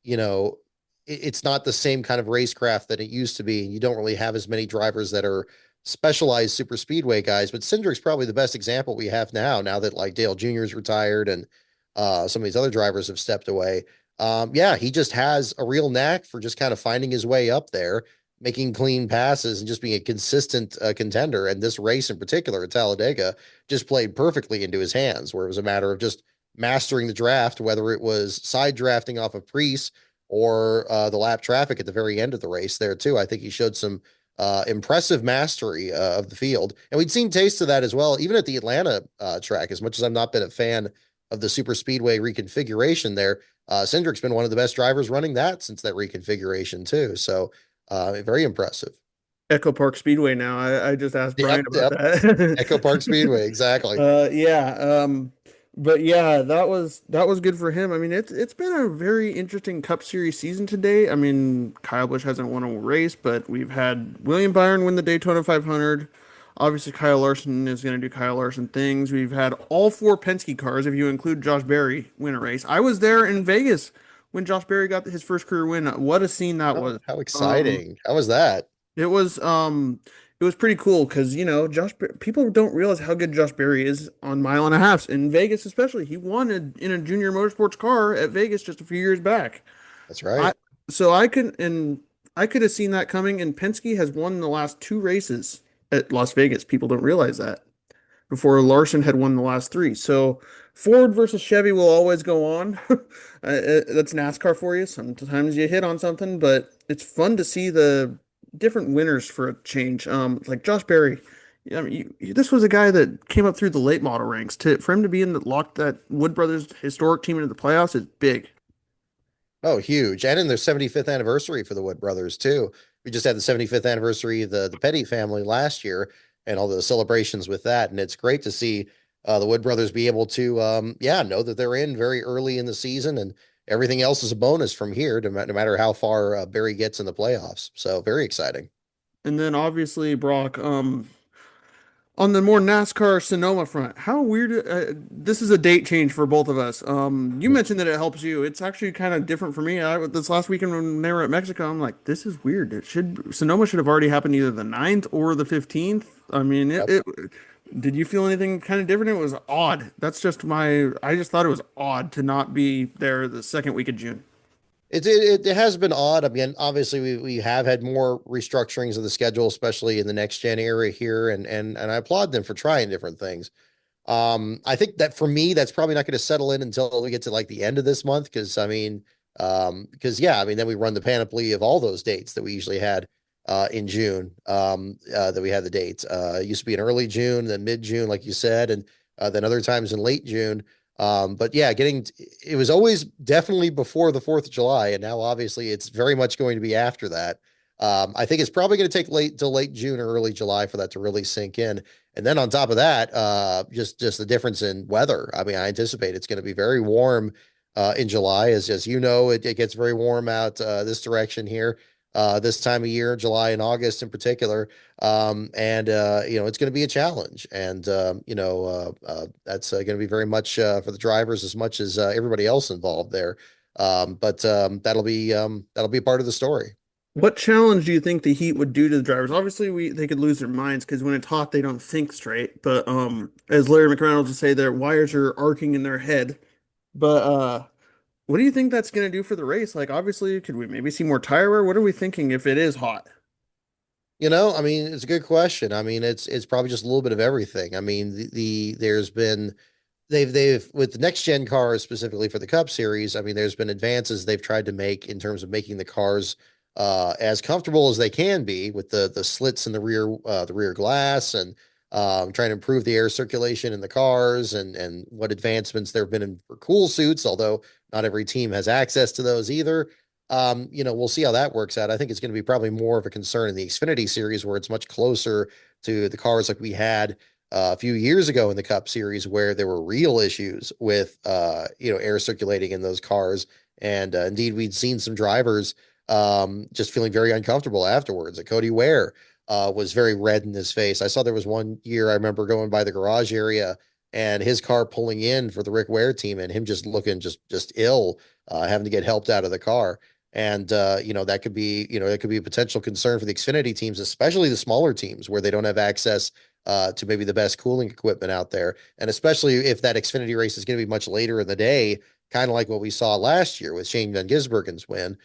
you know, it's not the same kind of racecraft that it used to be. And you don't really have as many drivers that are specialized super speedway guys. But Cindric's probably the best example we have now that like Dale Jr. is retired and some of these other drivers have stepped away. Yeah, he just has a real knack for just kind of finding his way up there, making clean passes and just being a consistent contender. And this race in particular at Talladega just played perfectly into his hands, where it was a matter of just mastering the draft, whether it was side drafting off of Priest or the lap traffic at the very end of the race there too. I think he showed some impressive mastery of the field, and we'd seen taste of that as well, even at the Atlanta track. As much as I've not been a fan of the super speedway reconfiguration there, Cindric's been one of the best drivers running that since that reconfiguration too. So very impressive. Echo Park Speedway now. I just asked Yep, Brian about yep. that. Echo Park Speedway, exactly. Yeah. But yeah, that was good for him. I mean, it's been a very interesting Cup Series season today. I mean, Kyle Busch hasn't won a race, but we've had William Byron win the Daytona 500. Obviously, Kyle Larson is going to do Kyle Larson things. We've had all four Penske cars, if you include Josh Berry, win a race. I was there in Vegas when Josh Berry got his first career win. What a scene that Oh, was. how Um, exciting. How was that? it was it was pretty cool because people don't realize how good Josh Berry is on mile and a halfs in Vegas, especially. He won in a junior motorsports car at Vegas just a few years back. That's I right. so I could have seen that coming, and Penske has won the last two races at Las Vegas. People don't realize that before Larson had won the last three. So Ford versus Chevy will always go on. That's NASCAR for you. Sometimes you hit on something, but it's fun to see the different winners for a change. Like Josh Berry. I mean, this was a guy that came up through the late model ranks. For him to be in the locked that Wood Brothers historic team into the playoffs is big. Oh, huge. And in their 75th anniversary for the Wood brothers, too. We just had the 75th anniversary of the Petty family last year and all the celebrations with that. And it's great to see the Wood brothers be able to, yeah, know that they're in very early in the season and everything else is a bonus from here, no matter how far Barry gets in the playoffs. So very exciting. And then obviously Brock. On the more NASCAR Sonoma front, how weird, this is a date change for both of us. You mentioned that it helps you. It's actually kind of different for me. This last weekend when they were at Mexico, I'm like, this is weird. Sonoma should have already happened either the 9th or the 15th. I mean, Yep. did you feel anything kind of different? It was odd. I just thought it was odd to not be there the second week of June. It has been odd. I mean, obviously we have had more restructurings of the schedule, especially in the next gen era here, and I applaud them for trying different things. I think that for me, that's probably not going to settle in until we get to like the end of this month, because I mean, because yeah, I mean, then we run the panoply of all those dates that we usually had in June. That we had the dates. It used to be in early June, then mid June, like you said, and then other times in late June. But yeah, it was always definitely before the 4th of July, and now obviously it's very much going to be after that. I think it's probably going to take late till late June or early July for that to really sink in. And then on top of that, just the difference in weather. I mean, I anticipate it's going to be very warm in July, as you know, it gets very warm out this direction here this time of year, July and August in particular. And it's going to be a challenge, and that's going to be very much for the drivers as much as everybody else involved there. But that'll be part of the story. What challenge do you think the Heat would do to the drivers? Obviously, they could lose their minds because when it's hot, they don't think straight. But as Larry McReynolds would say, their wires are arcing in their head. But what do you think that's going to do for the race? Like, obviously, could we maybe see more tire wear? What are we thinking if it is hot? I mean, it's a good question. I mean, it's probably just a little bit of everything. I mean, there's been they've with the next gen cars specifically for the Cup Series. I mean, there's been advances they've tried to make in terms of making the cars as comfortable as they can be with the slits in the rear glass and trying to improve the air circulation in the cars and what advancements there have been in for cool suits. Although not every team has access to those either. We'll see how that works out. I think it's going to be probably more of a concern in the Xfinity series where it's much closer to the cars like we had a few years ago in the Cup Series, where there were real issues with air circulating in those cars, and indeed we'd seen some drivers just feeling very uncomfortable afterwards. Cody Ware was very red in his face. I saw there was one year I remember going by the garage area and his car pulling in for the Rick Ware team and him just looking just ill, having to get helped out of the car. And that could be, that could be a potential concern for the Xfinity teams, especially the smaller teams where they don't have access to maybe the best cooling equipment out there. And especially if that Xfinity race is going to be much later in the day, kind of like what we saw last year with Shane Van Gisbergen's win.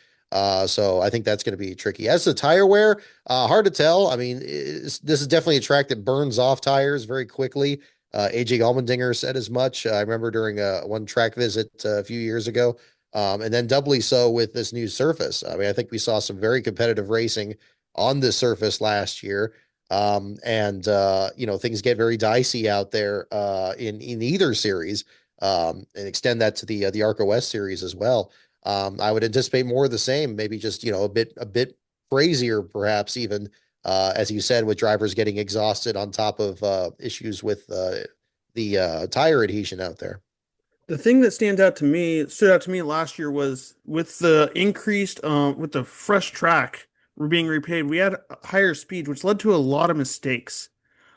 So I think that's going to be tricky. As the tire wear, hard to tell. I mean, this is definitely a track that burns off tires very quickly. AJ Allmendinger said as much. I remember during one track visit a few years ago, and then doubly so with this new surface. I mean, I think we saw some very competitive racing on this surface last year. Things get very dicey out there in either series, and extend that to the ARCA West series as well. I would anticipate more of the same, maybe just a bit crazier, perhaps even as you said, with drivers getting exhausted on top of issues with the tire adhesion out there. The thing that stood out to me last year was with the with the fresh track we're being repaid, we had higher speeds, which led to a lot of mistakes.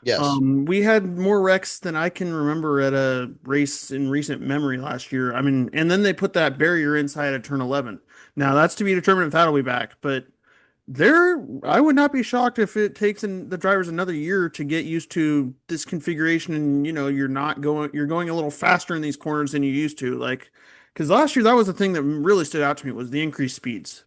Yes, We had more wrecks than I can remember at a race in recent memory last year. I mean, and then they put that barrier inside at turn 11. Now that's to be determined if that'll be back, but I would not be shocked if it takes the drivers another year to get used to this configuration, and you're going a little faster in these corners than you used to. Like, because last year that was the thing that really stood out to me was the increased speeds.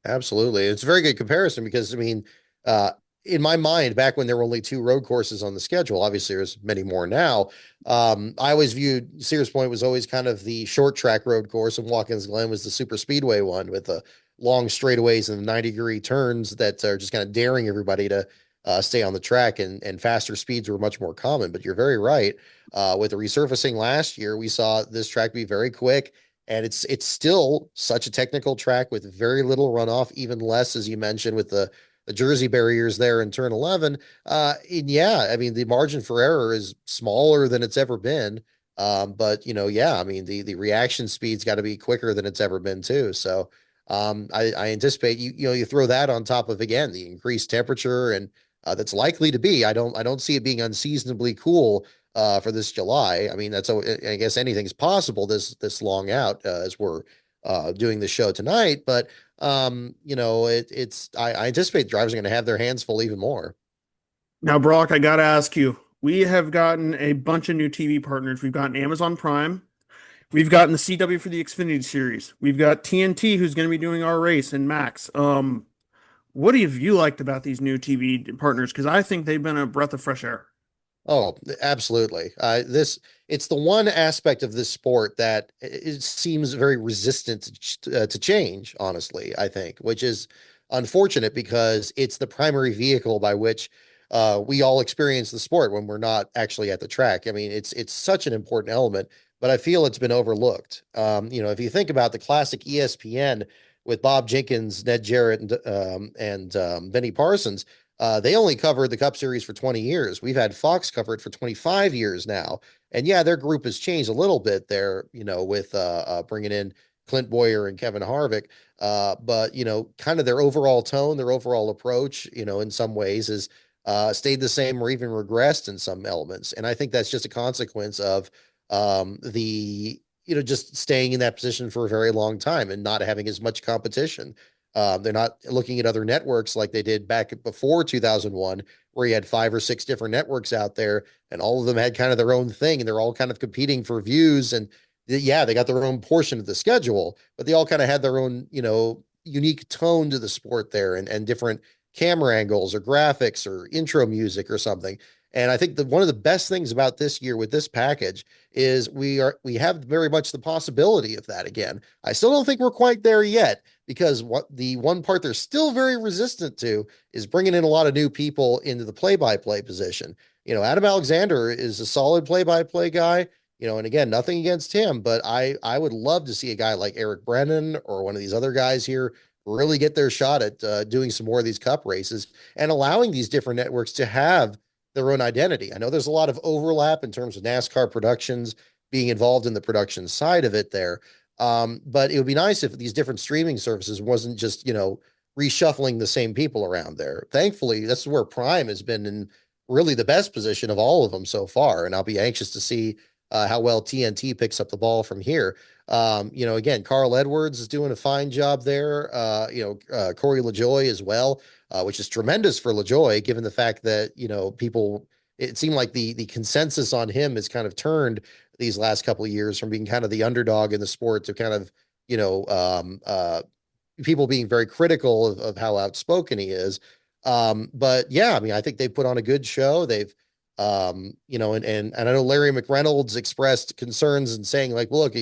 absolutely. It's a very good comparison because I mean, uh, in my mind, back when there were only two road courses on the schedule, obviously there's many more now. I always viewed Sears Point was always kind of the short track road course, and Watkins Glen was the super speedway one with the long straightaways and the 90-degree turns that are just kind of daring everybody to stay on the track, and faster speeds were much more common. But you're very right. With the resurfacing last year, we saw this track be very quick. And it's still such a technical track with very little runoff, even less, as you mentioned, with the Jersey barriers there in turn 11. And yeah, I mean, the margin for error is smaller than it's ever been. But yeah, I mean, the reaction speed's got to be quicker than it's ever been too. So, I anticipate you throw that on top of, again, the increased temperature, and that's likely to be, I don't see it being unseasonably cool for this July. I mean, I guess anything's possible this long out as we're doing the show tonight, but I anticipate drivers are going to have their hands full even more. Now, Brock, I gotta ask you, we have gotten a bunch of new TV partners. We've gotten Amazon Prime. We've gotten the CW for the Xfinity series. We've got TNT, who's going to be doing our race, and Max. What have you liked about these new TV partners? Because I think they've been a breath of fresh air. Oh, absolutely. It's the one aspect of this sport that it seems very resistant to change, honestly, I think, which is unfortunate because it's the primary vehicle by which we all experience the sport when we're not actually at the track. I mean, it's such an important element, but I feel it's been overlooked. If you think about the classic ESPN with Bob Jenkins, Ned Jarrett, and Benny Parsons, they only covered the Cup Series for 20 years. We've had Fox cover it for 25 years now. And yeah, their group has changed a little bit there, with bringing in Clint Boyer and Kevin Harvick. But, kind of their overall tone, their overall approach, in some ways has stayed the same or even regressed in some elements. And I think that's just a consequence of just staying in that position for a very long time and not having as much competition. They're not looking at other networks like they did back before 2001, where you had 5 or 6 different networks out there, and all of them had kind of their own thing, and they're all kind of competing for views. And yeah, they got their own portion of the schedule, but they all kind of had their own, unique tone to the sport there, and different camera angles or graphics or intro music or something. And I think that one of the best things about this year with this package is we have very much the possibility of that again. I still don't think we're quite there yet, because what the one part they're still very resistant to is bringing in a lot of new people into the play-by-play position. Adam Alexander is a solid play-by-play guy, and again, nothing against him, but I would love to see a guy like Eric Brennan or one of these other guys here really get their shot at doing some more of these cup races and allowing these different networks to have their own identity. I know there's a lot of overlap in terms of NASCAR productions being involved in the production side of it there. But it would be nice if these different streaming services wasn't just, reshuffling the same people around there. Thankfully, that's where Prime has been in really the best position of all of them so far. And I'll be anxious to see how well TNT picks up the ball from here. Again, Carl Edwards is doing a fine job there. Corey LaJoy as well, which is tremendous for LaJoy, given the fact that, people, it seemed like the consensus on him has kind of turned these last couple of years from being kind of the underdog in the sport to kind of, people being very critical of how outspoken he is. But yeah, I mean, I think they put on a good show. They've, and I know Larry McReynolds expressed concerns and saying like, look,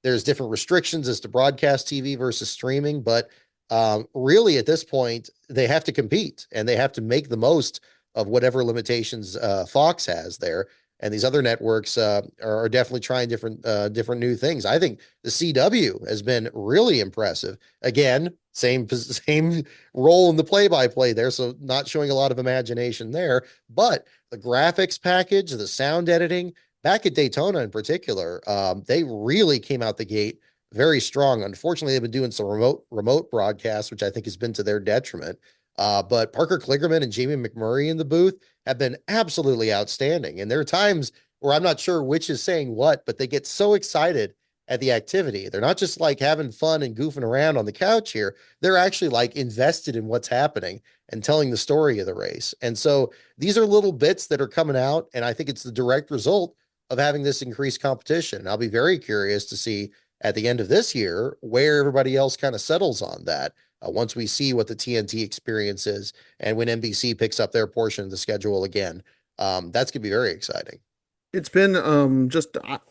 there's different restrictions as to broadcast TV versus streaming, but really at this point they have to compete and they have to make the most of whatever limitations Fox has there. And these other networks are definitely trying different new things. I think the CW has been really impressive. Again, same role in the play-by-play there, so not showing a lot of imagination there. But the graphics package, the sound editing, back at Daytona in particular, they really came out the gate very strong. Unfortunately, they've been doing some remote broadcasts, which I think has been to their detriment. But Parker Kligerman and Jamie McMurray in the booth have been absolutely outstanding. And there are times where I'm not sure which is saying what, but they get so excited at the activity. They're not just like having fun and goofing around on the couch here. They're actually like invested in what's happening and telling the story of the race. And so these are little bits that are coming out. And I think it's the direct result of having this increased competition. And I'll be very curious to see at the end of this year where everybody else kind of settles on that. Once we see what the TNT experience is and when NBC picks up their portion of the schedule again, that's going to be very exciting. It's been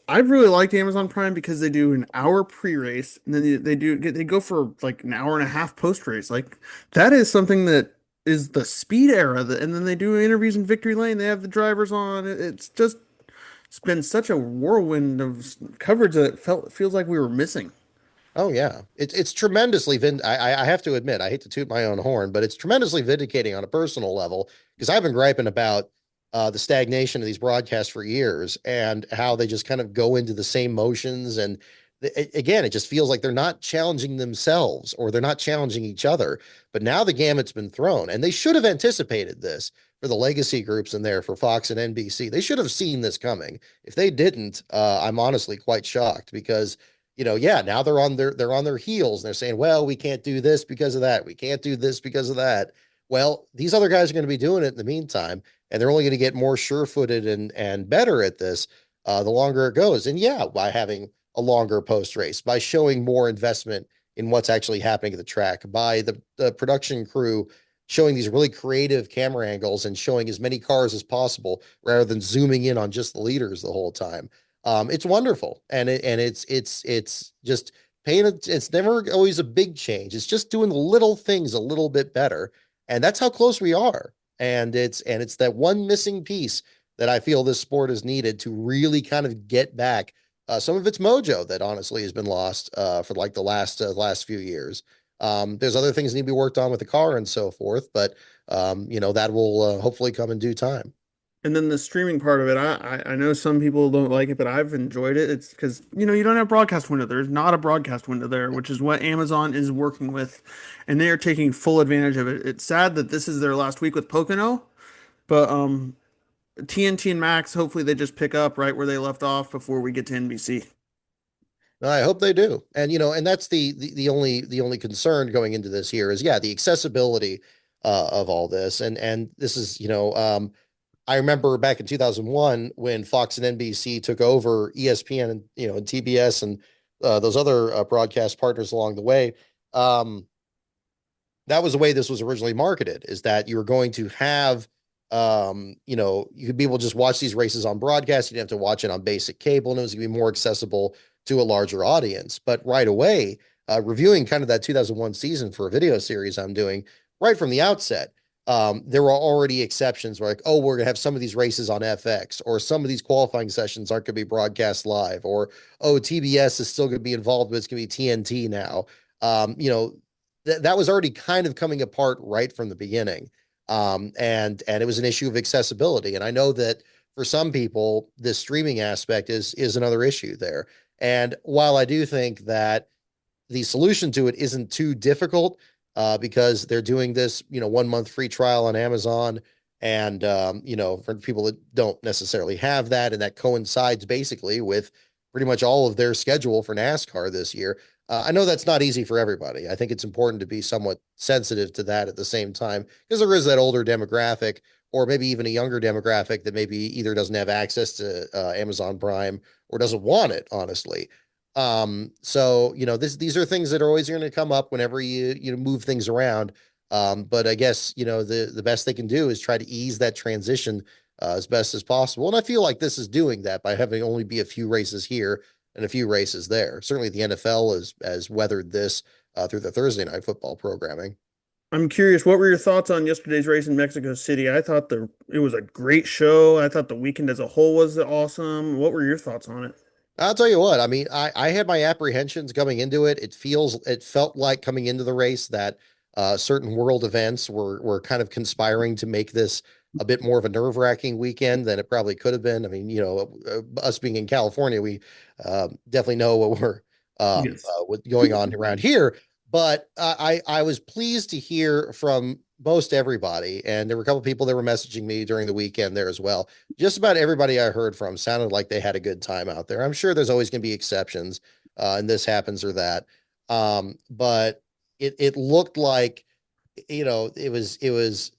I've really liked Amazon Prime because they do an hour pre-race and then they go for like an hour and a half post-race. Like that is something that is the speed era and then they do interviews in Victory Lane. They have the drivers on. It's been such a whirlwind of coverage that feels like we were missing. Oh yeah, it's tremendously I have to admit, I hate to toot my own horn, but it's tremendously vindicating on a personal level because I've been griping about the stagnation of these broadcasts for years and how they just kind of go into the same motions and again, it just feels like they're not challenging themselves or they're not challenging each other. But now the gamut's been thrown, and they should have anticipated this for the legacy groups in there for Fox and NBC. They should have seen this coming. If they didn't, I'm honestly quite shocked because yeah, now they're on their heels and they're saying, well, we can't do this because of that. We can't do this because of that. Well, these other guys are going to be doing it in the meantime, and they're only going to get more sure-footed and better at this the longer it goes. And yeah, by having a longer post race, by showing more investment in what's actually happening at the track, by the production crew showing these really creative camera angles and showing as many cars as possible rather than zooming in on just the leaders the whole time. It's wonderful, and it's just paying. It's never always a big change. It's just doing the little things a little bit better, and that's how close we are. And it's that one missing piece that I feel this sport has needed to really kind of get back some of its mojo that honestly has been lost for like the last few years. There's other things that need to be worked on with the car and so forth, but that will hopefully come in due time. And then the streaming part of it, I know some people don't like it, but I've enjoyed it. It's because, you don't have broadcast window. There's not a broadcast window there, which is what Amazon is working with, and they are taking full advantage of it. It's sad that this is their last week with Pocono, but TNT and Max, hopefully they just pick up right where they left off before we get to NBC. I hope they do. And and that's the only concern going into this here is yeah, the accessibility of all this. And this is, I remember back in 2001 when Fox and NBC took over ESPN and and TBS and those other broadcast partners along the way. That was the way this was originally marketed, is that you were going to have you could be able to just watch these races on broadcast. You didn't have to watch it on basic cable, and it was going to be more accessible to a larger audience. But right away, reviewing kind of that 2001 season for a video series I'm doing right from the outset, there were already exceptions where like, oh, we're gonna have some of these races on FX, or some of these qualifying sessions aren't gonna be broadcast live, or oh, TBS is still gonna be involved, but it's gonna be TNT now. That was already kind of coming apart right from the beginning. And it was an issue of accessibility. And I know that for some people, the streaming aspect is another issue there. And while I do think that the solution to it isn't too difficult, because they're doing this, 1 month free trial on Amazon. And, for people that don't necessarily have that, and that coincides basically with pretty much all of their schedule for NASCAR this year. I know that's not easy for everybody. I think it's important to be somewhat sensitive to that at the same time, because there is that older demographic, or maybe even a younger demographic that maybe either doesn't have access to Amazon Prime or doesn't want it, honestly. So these are things that are always going to come up whenever you move things around. But I guess the best they can do is try to ease that transition as best as possible. And I feel like this is doing that by having only be a few races here and a few races there. Certainly, the NFL has weathered this through the Thursday night football programming. I'm curious, what were your thoughts on yesterday's race in Mexico City? I thought it was a great show. I thought the weekend as a whole was awesome. What were your thoughts on it? I'll tell you what, I mean, I had my apprehensions going into it. It felt like coming into the race that certain world events were kind of conspiring to make this a bit more of a nerve-wracking weekend than it probably could have been. I mean, us being in California, we definitely know what we're Yes. what's going on around here. But I was pleased to hear from most everybody, and there were a couple people that were messaging me during the weekend there as well. Just about everybody I heard from sounded like they had a good time out there. I'm sure there's always going to be exceptions, and this happens or that. But it looked like, it was.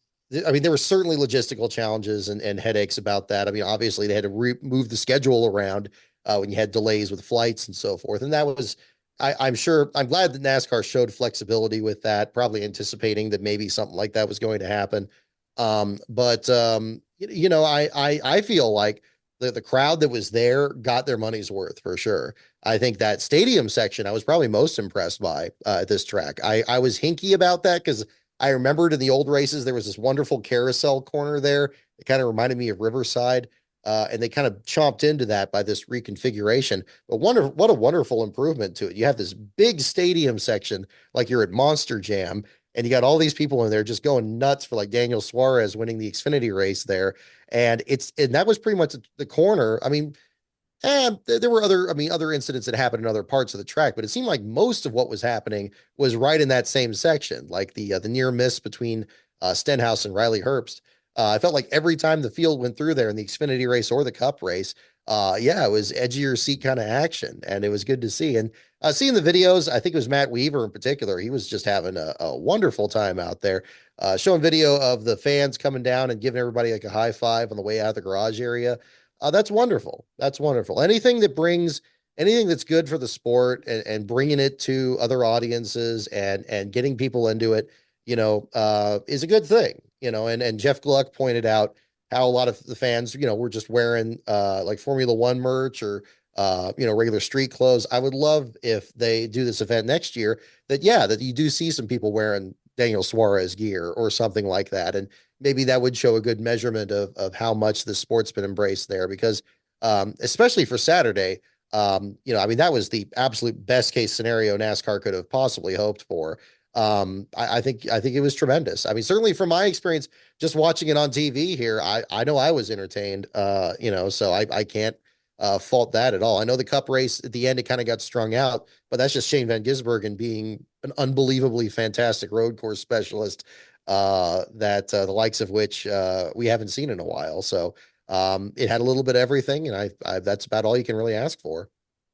I mean, there were certainly logistical challenges and headaches about that. I mean, obviously they had to move the schedule around when you had delays with flights and so forth, and that was. I'm sure. I'm glad that NASCAR showed flexibility with that, probably anticipating that maybe something like that was going to happen. But I feel like the crowd that was there got their money's worth for sure. I think that stadium section I was probably most impressed by at this track. I was hinky about that because I remembered in the old races there was this wonderful carousel corner there. It kind of reminded me of Riverside. And they kind of chomped into that by this reconfiguration. But what a wonderful improvement to it. You have this big stadium section like you're at Monster Jam, and you got all these people in there just going nuts for like Daniel Suarez winning the Xfinity race there. And that was pretty much the corner. I mean, there were other incidents that happened in other parts of the track, but it seemed like most of what was happening was right in that same section, like the near miss between Stenhouse and Riley Herbst. I felt like every time the field went through there in the Xfinity race or the Cup race, yeah, it was edge of your seat kind of action, and it was good to see. And seeing the videos, I think it was Matt Weaver in particular. He was just having a wonderful time out there, showing video of the fans coming down and giving everybody like a high five on the way out of the garage area. That's wonderful. That's wonderful. Anything that's good for the sport and bringing it to other audiences and getting people into it, is a good thing, and Jeff Gluck pointed out how a lot of the fans, were just wearing like Formula One merch or regular street clothes. I would love if they do this event next year that you do see some people wearing Daniel Suarez gear or something like that. And maybe that would show a good measurement of how much the sport's been embraced there because especially for Saturday, I mean, that was the absolute best case scenario NASCAR could have possibly hoped for. I think it was tremendous. I mean, certainly from my experience, just watching it on TV here, I know I was entertained. So I can't fault that at all. I know the Cup race at the end it kind of got strung out, but that's just Shane Van Gisbergen being an unbelievably fantastic road course specialist, that the likes of which we haven't seen in a while. So it had a little bit of everything, and I that's about all you can really ask for.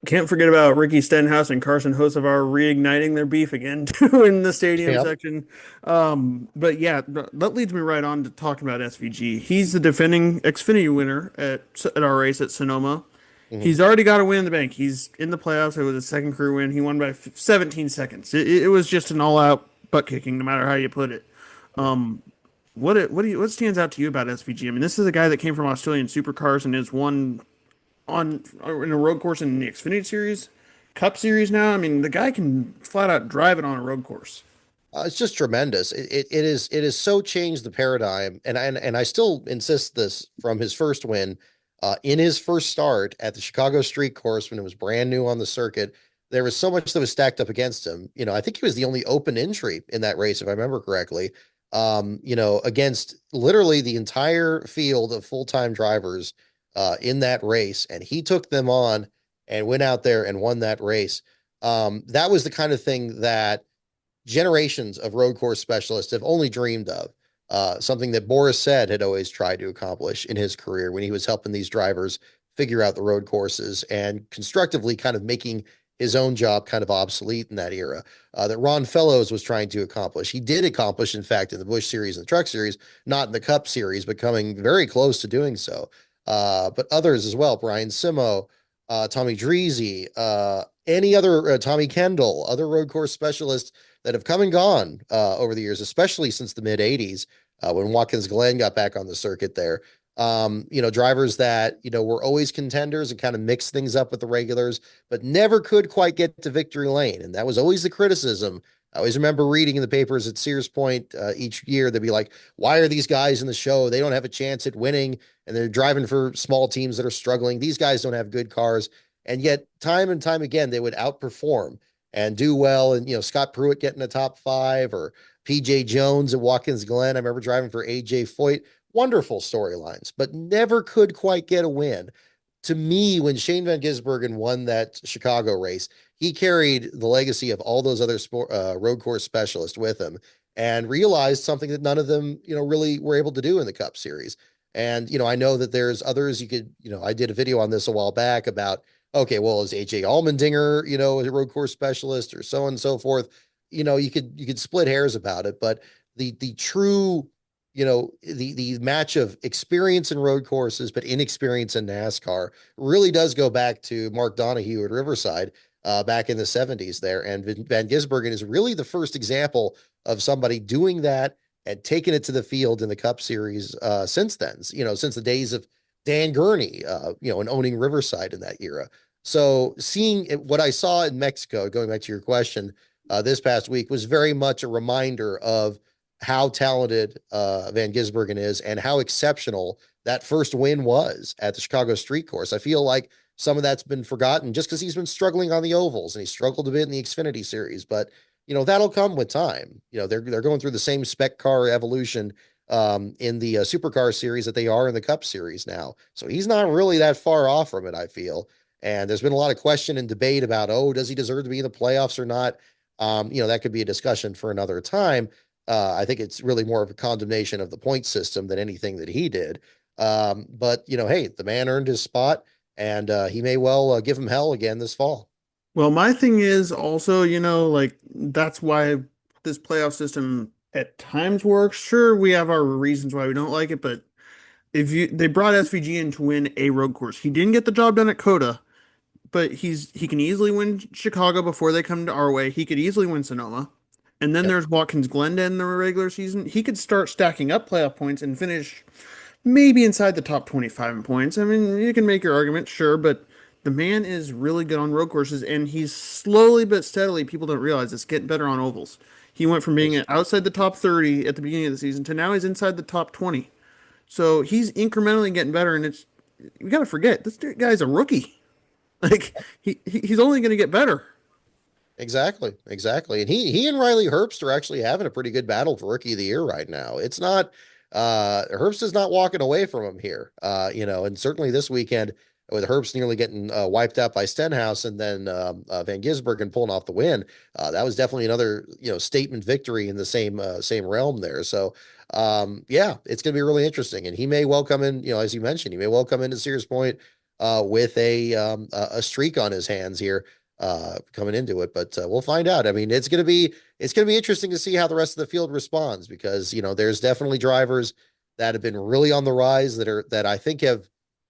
Can't forget about Ricky Stenhouse and Carson Hocevar reigniting their beef again too in the stadium Yep. section. But yeah, that leads me right on to talking about SVG. He's the defending Xfinity winner at our race at Sonoma. Mhm. He's already got a win in the bank. He's in the playoffs. It was a second career win. He won by 17 seconds. It was just an all-out butt kicking, no matter how you put it. Um, what stands out to you about SVG? I mean, this is a guy that came from Australian supercars and has won on in a road course in the Xfinity Series, Cup Series now. I mean, the guy can flat out drive it on a road course. It's just tremendous. It is so changed the paradigm, and I still insist this from his first win, in his first start at the Chicago Street Course when it was brand new on the circuit. There was so much that was stacked up against him. I think he was the only open entry in that race, if I remember correctly. Against literally the entire field of full-time drivers in that race, and he took them on and went out there and won that race. That was the kind of thing that generations of road course specialists have only dreamed of. Something that Boris said had always tried to accomplish in his career when he was helping these drivers figure out the road courses and constructively kind of making his own job kind of obsolete in that era. That Ron Fellows was trying to accomplish. He did accomplish, in fact, in the Busch Series and the Truck Series, not in the Cup Series, but coming very close to doing so. But others as well, Brian Simo, Tommy Dreese, any other Tommy Kendall, other road course specialists that have come and gone over the years, especially since the mid 80s when Watkins Glen got back on the circuit there. Drivers that, were always contenders and kind of mixed things up with the regulars, but never could quite get to victory lane. And that was always the criticism. I always remember reading in the papers at Sears Point each year, they'd be like, why are these guys in the show? They don't have a chance at winning, and they're driving for small teams that are struggling. These guys don't have good cars. And yet, time and time again, they would outperform and do well. And, Scott Pruitt getting a top five, or PJ Jones at Watkins Glen. I remember driving for AJ Foyt. Wonderful storylines, but never could quite get a win. To me, when Shane Van Gisbergen won that Chicago race, he carried the legacy of all those other road course specialists with him and realized something that none of them, really were able to do in the Cup Series. And, I know that there's others you could, I did a video on this a while back about, okay, well, is AJ Allmendinger, a road course specialist, or so on and so forth. You could split hairs about it, but the true, the match of experience in road courses, but inexperience in NASCAR really does go back to Mark Donohue at Riverside back in the 70s there. And Van Gisbergen is really the first example of somebody doing that and taking it to the field in the Cup Series since then, since the days of Dan Gurney, and owning Riverside in that era. So seeing what I saw in Mexico, going back to your question, this past week was very much a reminder of how talented Van Gisbergen is and how exceptional that first win was at the Chicago Street Course. I feel like some of that's been forgotten just because he's been struggling on the ovals and he struggled a bit in the Xfinity Series, but that'll come with time. They're going through the same spec car evolution in the supercar series that they are in the Cup Series now. So he's not really that far off from it, I feel. And there's been a lot of question and debate about, does he deserve to be in the playoffs or not? That could be a discussion for another time. I think it's really more of a condemnation of the point system than anything that he did. But hey, the man earned his spot, and he may well give him hell again this fall. Well, my thing is also, like that's why this playoff system at times works. Sure, we have our reasons why we don't like it, but they brought SVG in to win a road course. He didn't get the job done at Coda, but he can easily win Chicago before they come to our way. He could easily win Sonoma. And then Yep. there's Watkins Glen in the regular season. He could start stacking up playoff points and finish maybe inside the top 25 in points. I mean, you can make your argument, sure, but the man is really good on road courses, and he's slowly but steadily, people don't realize it's getting better on ovals. He went from being outside the top 30 at the beginning of the season to now he's inside the top 20. So he's incrementally getting better, and we got to forget this guy's a rookie. Like he's only going to get better. Exactly, exactly. And he and Riley Herbst are actually having a pretty good battle for rookie of the year right now. It's not Herbst is not walking away from him here. And certainly this weekend with Herbst nearly getting wiped out by Stenhouse and then Van Gisbergen pulling off the win. That was definitely another, statement victory in the same realm there. So yeah, it's going to be really interesting. And he may well come in, as you mentioned, he may well come into Sears Point with a streak on his hands here coming into it, but we'll find out. I mean, it's going to be interesting to see how the rest of the field responds because, there's definitely drivers that have been really on the rise that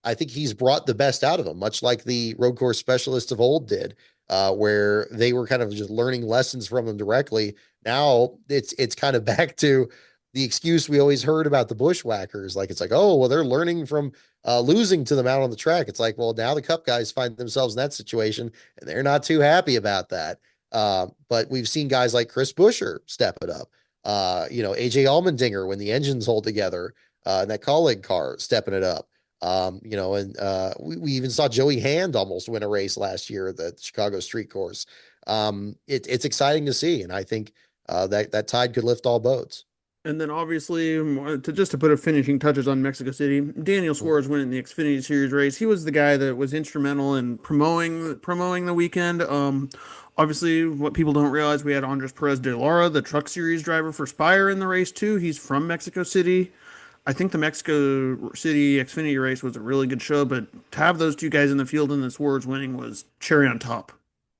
I think he's brought the best out of them, much like the road course specialists of old did, where they were kind of just learning lessons from them directly. Now it's kind of back to the excuse we always heard about the bushwhackers. Like, it's like, oh, well, they're learning from losing to them out on the track. It's like, well, now the Cup guys find themselves in that situation and they're not too happy about that. But we've seen guys like Chris Buescher step it up. AJ Allmendinger, when the engines hold together, and that colleague car stepping it up. We even saw Joey Hand almost win a race last year at the Chicago Street Course. It's exciting to see. And I think that tide could lift all boats. And then obviously, to put a finishing touches on Mexico City, Daniel Suarez winning the Xfinity Series race. He was the guy that was instrumental in promoting the weekend. Obviously, what people don't realize, we had Andres Perez de Lara, the Truck Series driver for Spire, in the race too. He's from Mexico City. I think the Mexico City Xfinity race was a really good show, but to have those two guys in the field and the Suarez winning was cherry on top.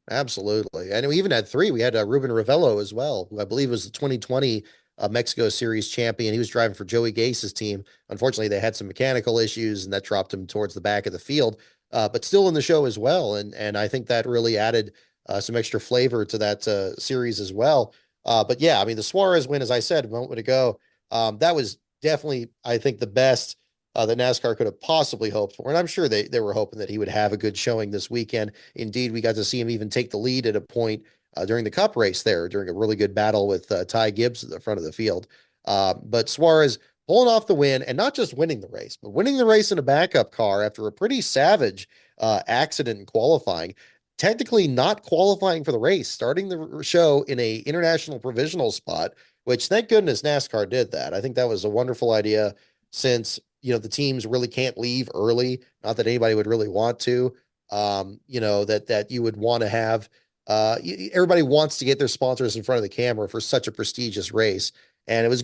Absolutely. And we even had three. We had Ruben Ravello as well, who I believe was the 2020 Mexico Series champion. He was driving for Joey Gase's team. Unfortunately, they had some mechanical issues and that dropped him towards the back of the field, but still in the show as well. And I think that really added some extra flavor to that series as well. But yeah, I mean, the Suarez win, as I said a moment ago, that was definitely, I think, the best that NASCAR could have possibly hoped for. And I'm sure they were hoping that he would have a good showing this weekend. Indeed, we got to see him even take the lead at a point during the Cup race there, during a really good battle with Ty Gibbs at the front of the field. But Suarez pulling off the win, and not just winning the race, but winning the race in a backup car after a pretty savage accident in qualifying. Technically not qualifying for the race, starting the show in a international provisional spot, which thank goodness NASCAR did that. I think that was a wonderful idea since the teams really can't leave early. Not that anybody would really want to. That you would want to have. Everybody wants to get their sponsors in front of the camera for such a prestigious race, and it was,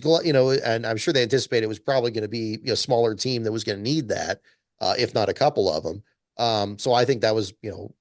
and I'm sure they anticipated it was probably going to be a smaller team that was going to need that, if not a couple of them. So I think that was,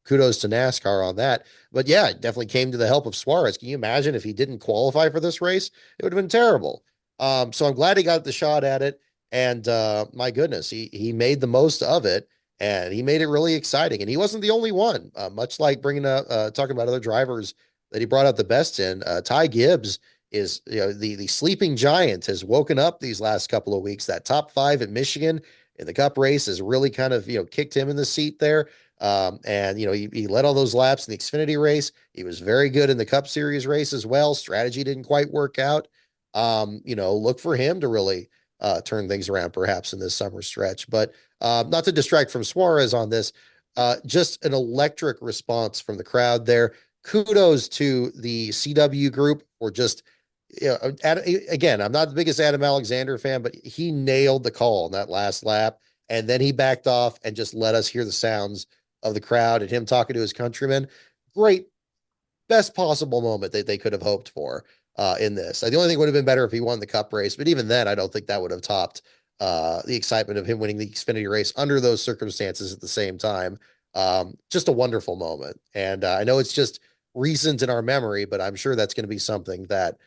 kudos to NASCAR on that. But yeah, it definitely came to the help of Suarez. Can you imagine if he didn't qualify for this race? It would have been terrible. So I'm glad he got the shot at it. And my goodness, he made the most of it, and he made it really exciting. And he wasn't the only one. Much like bringing up talking about other drivers that he brought out the best in. Ty Gibbs is the sleeping giant has woken up these last couple of weeks. That top five at Michigan in the Cup race has really kind of kicked him in the seat there. And he led all those laps in the Xfinity race. He was very good in the Cup Series race as well. Strategy didn't quite work out. Look for him to really turn things around perhaps in this summer stretch. But not to distract from Suarez on this, just an electric response from the crowd there. Kudos to the CW group for just, again, I'm not the biggest Adam Alexander fan, but he nailed the call on that last lap. And then he backed off and just let us hear the sounds of the crowd and him talking to his countrymen. Great, best possible moment that they could have hoped for in this. The only thing would have been better if he won the Cup race, but even then, I don't think that would have topped the excitement of him winning the Xfinity race under those circumstances at the same time. Just a wonderful moment. And I know it's just recent in our memory, but I'm sure that's going to be something that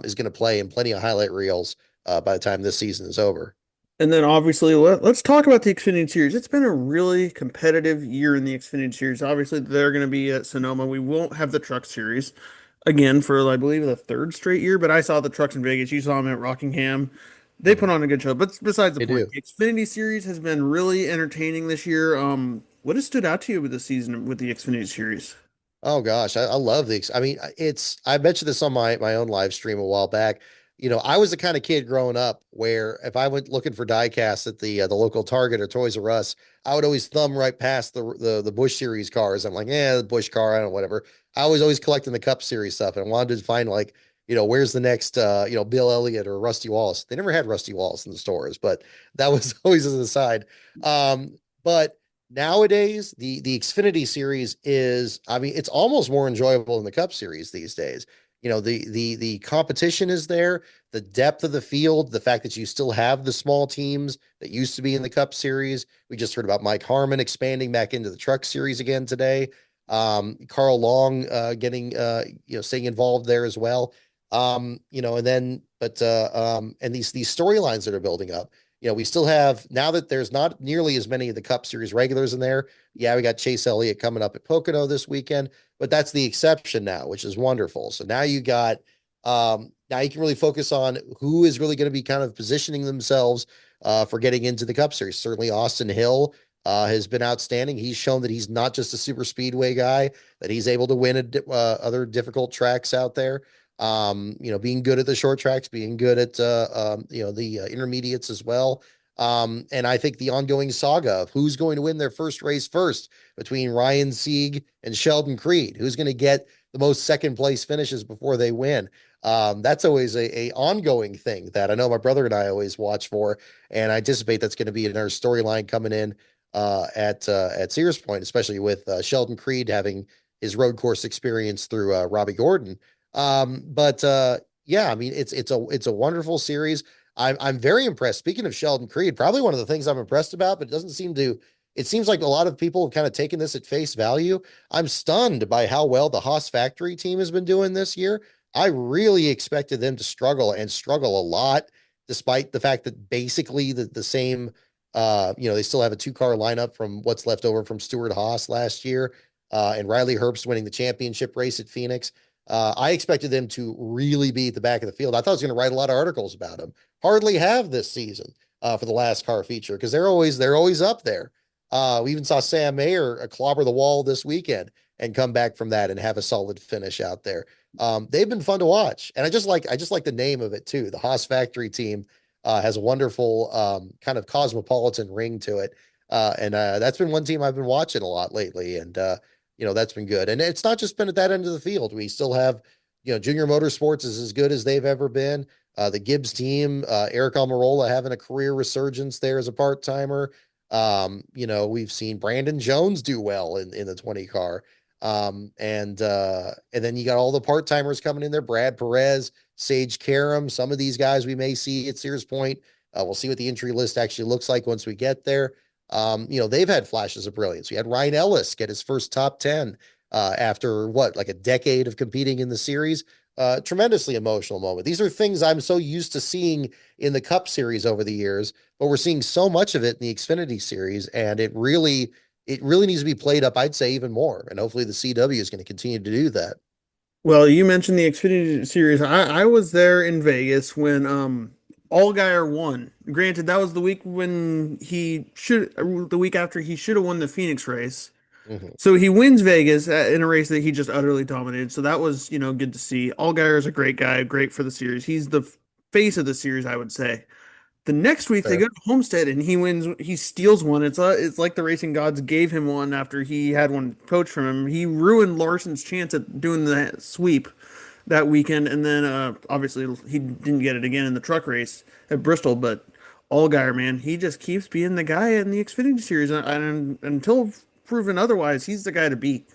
is going to play in plenty of highlight reels by the time this season is over. And then obviously, let's talk about the Xfinity Series. It's been a really competitive year in the Xfinity Series. Obviously, they're going to be at Sonoma. We won't have the Truck Series again for, I believe, the third straight year. But I saw the trucks in Vegas. You saw them at Rockingham. They put on a good show. But besides the They point, do. the Xfinity Series has been really entertaining this year. What has stood out to you with the season with the Xfinity Series? Oh gosh, I love the. I mean, I mentioned this on my own live stream a while back. I was the kind of kid growing up where if I went looking for diecasts at the local Target or Toys R Us, I would always thumb right past the Busch Series cars. I'm like, the Busch car, I don't know, whatever. I was always collecting the Cup Series stuff and wanted to find like, where's the next Bill Elliott or Rusty Wallace. They never had Rusty Wallace in the stores, but that was always as an aside. But nowadays the Xfinity series is, I mean, it's almost more enjoyable than the Cup series these days. The competition is there, the depth of the field, the fact that you still have the small teams that used to be in the Cup series. We just heard about Mike Harmon expanding back into the Truck series again today. Carl Long getting staying involved there as well. And then and these storylines that are building up. We still have, now that there's not nearly as many of the Cup Series regulars in there. Yeah, we got Chase Elliott coming up at Pocono this weekend, but that's the exception now, which is wonderful. So now now you can really focus on who is really going to be kind of positioning themselves for getting into the Cup Series. Certainly Austin Hill has been outstanding. He's shown that he's not just a super speedway guy, that he's able to win other difficult tracks out there. Being good at the short tracks, being good at the intermediates as well. And I think the ongoing saga of who's going to win their first race first between Ryan Sieg and Sheldon Creed, who's going to get the most second place finishes before they win. That's always a ongoing thing that I know my brother and I always watch for, and I anticipate that's going to be another storyline coming in at Sears Point, especially with Sheldon Creed having his road course experience through Robbie Gordon. But yeah, I mean it's a wonderful series. I'm very impressed. Speaking of Sheldon Creed, probably one of the things I'm impressed about, but it doesn't seem to. It seems like a lot of people have kind of taken this at face value. I'm stunned by how well the Haas factory team has been doing this year. I really expected them to struggle and struggle a lot, despite the fact that basically the same, they still have a two-car lineup from what's left over from Stuart Haas last year, and Riley Herbst winning the championship race at Phoenix. I expected them to really be at the back of the field. I thought I was going to write a lot of articles about them. Hardly have this season for the last car feature because they're always up there. We even saw Sam Mayer clobber the wall this weekend and come back from that and have a solid finish out there. They've been fun to watch, and I just like the name of it too. The Haas Factory team has a wonderful kind of cosmopolitan ring to it, and that's been one team I've been watching a lot lately, and that's been good. And it's not just been at that end of the field. We still have Junior Motorsports is as good as they've ever been. The Gibbs team, Eric Almirola having a career resurgence there as a part timer. We've seen Brandon Jones do well in the 20 car. And then you got all the part-timers coming in there, Brad Perez, Sage Karam, some of these guys we may see at Sears Point. We'll see what the entry list actually looks like once we get there. They've had flashes of brilliance. We had Ryan Ellis get his first top 10 after what, like a decade of competing in the series. Tremendously emotional moment. These are things I'm so used to seeing in the Cup series over the years, but we're seeing so much of it in the Xfinity series, and it really needs to be played up, I'd say, even more. And hopefully the CW is going to continue to do that. Well, you mentioned the Xfinity series. I was there in Vegas when Allgaier won. Granted, that was the week when the week after he should have won the Phoenix race. Mhm. So he wins Vegas in a race that he just utterly dominated. So that was, good to see. Allgaier is a great guy, great for the series. He's the face of the series, I would say. The next week they Fair. go to Homestead and he wins. He steals one. It's like the racing gods gave him one after he had one poached from him. He ruined Larson's chance at doing the sweep that weekend, and then obviously he didn't get it again in the truck race at Bristol. But Allgaier, man, he just keeps being the guy in the Xfinity series, and until proven otherwise, he's the guy to beat.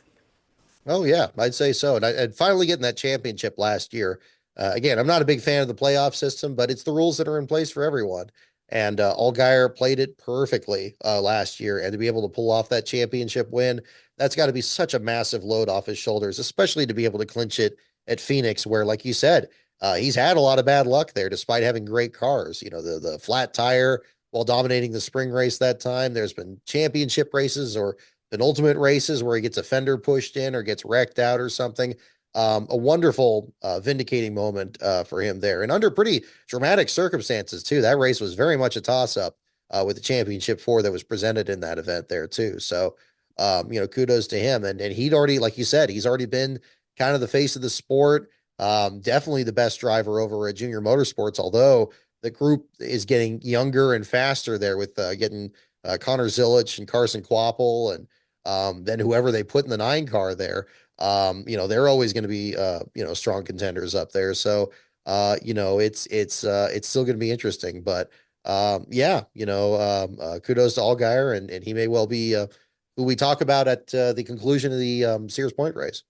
Oh yeah, I'd say so. And finally getting that championship last year. Again, I'm not a big fan of the playoff system, but it's the rules that are in place for everyone. And Allgaier played it perfectly last year, and to be able to pull off that championship win, that's got to be such a massive load off his shoulders, especially to be able to clinch it at Phoenix, where, like you said, he's had a lot of bad luck there, despite having great cars. The flat tire while dominating the spring race that time. There's been championship races or penultimate races where he gets a fender pushed in or gets wrecked out or something. A wonderful vindicating moment for him there, and under pretty dramatic circumstances too. That race was very much a toss-up with the championship four that was presented in that event there too. So, kudos to him. And he'd already, like you said, he's already been kind of the face of the sport. Definitely the best driver over at Junior Motorsports, although the group is getting younger and faster there with getting Connor Zilich and Carson Quapple and then whoever they put in the 9 car there. They're always going to be strong contenders up there. So it's still going to be interesting. But kudos to Allgaier, and he may well be who we talk about at the conclusion of the Sears Point race.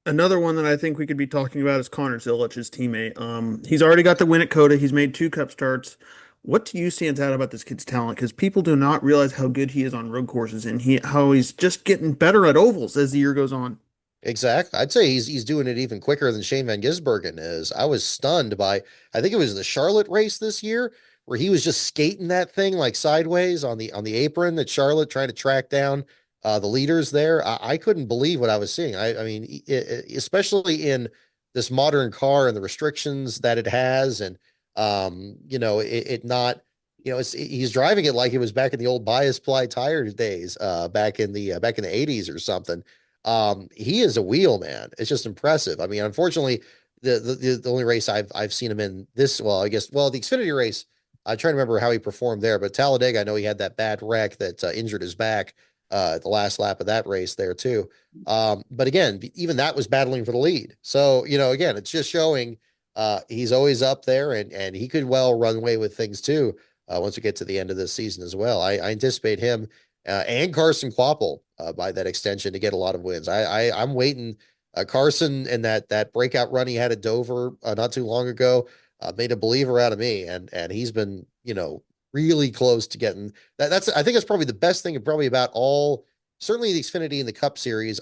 Another one that I think we could be talking about is Connor Zilich's his teammate. He's already got the win at Coda. He's made 2 Cup starts. What to you stands out about this kid's talent? Because people do not realize how good he is on road courses and how he's just getting better at ovals as the year goes on. Exactly. I'd say he's doing it even quicker than Shane Van Gisbergen is. I was stunned by, I think it was the Charlotte race this year where he was just skating that thing like sideways on the apron at Charlotte, trying to track down the leaders there. I couldn't believe what I was seeing. I mean, especially in this modern car and the restrictions that it has, and it not. He's driving it like it was back in the old bias ply tire days, back in the 80s or something. He is a wheel man. It's just impressive. I mean, unfortunately, the only race I've seen him in this, well, I guess, well, the Xfinity race, I'm trying to remember how he performed there, but Talladega, I know he had that bad wreck that injured his back at the last lap of that race there too. But again, even that was battling for the lead. So, again, it's just showing He's always up there, and he could well run away with things too. Once we get to the end of this season as well, I anticipate him and Carson Kvapil by that extension to get a lot of wins. I'm waiting. Carson and that breakout run he had at Dover not too long ago made a believer out of me, and he's been really close to getting that. I think that's probably the best thing, probably about all. Certainly the Xfinity and the Cup series.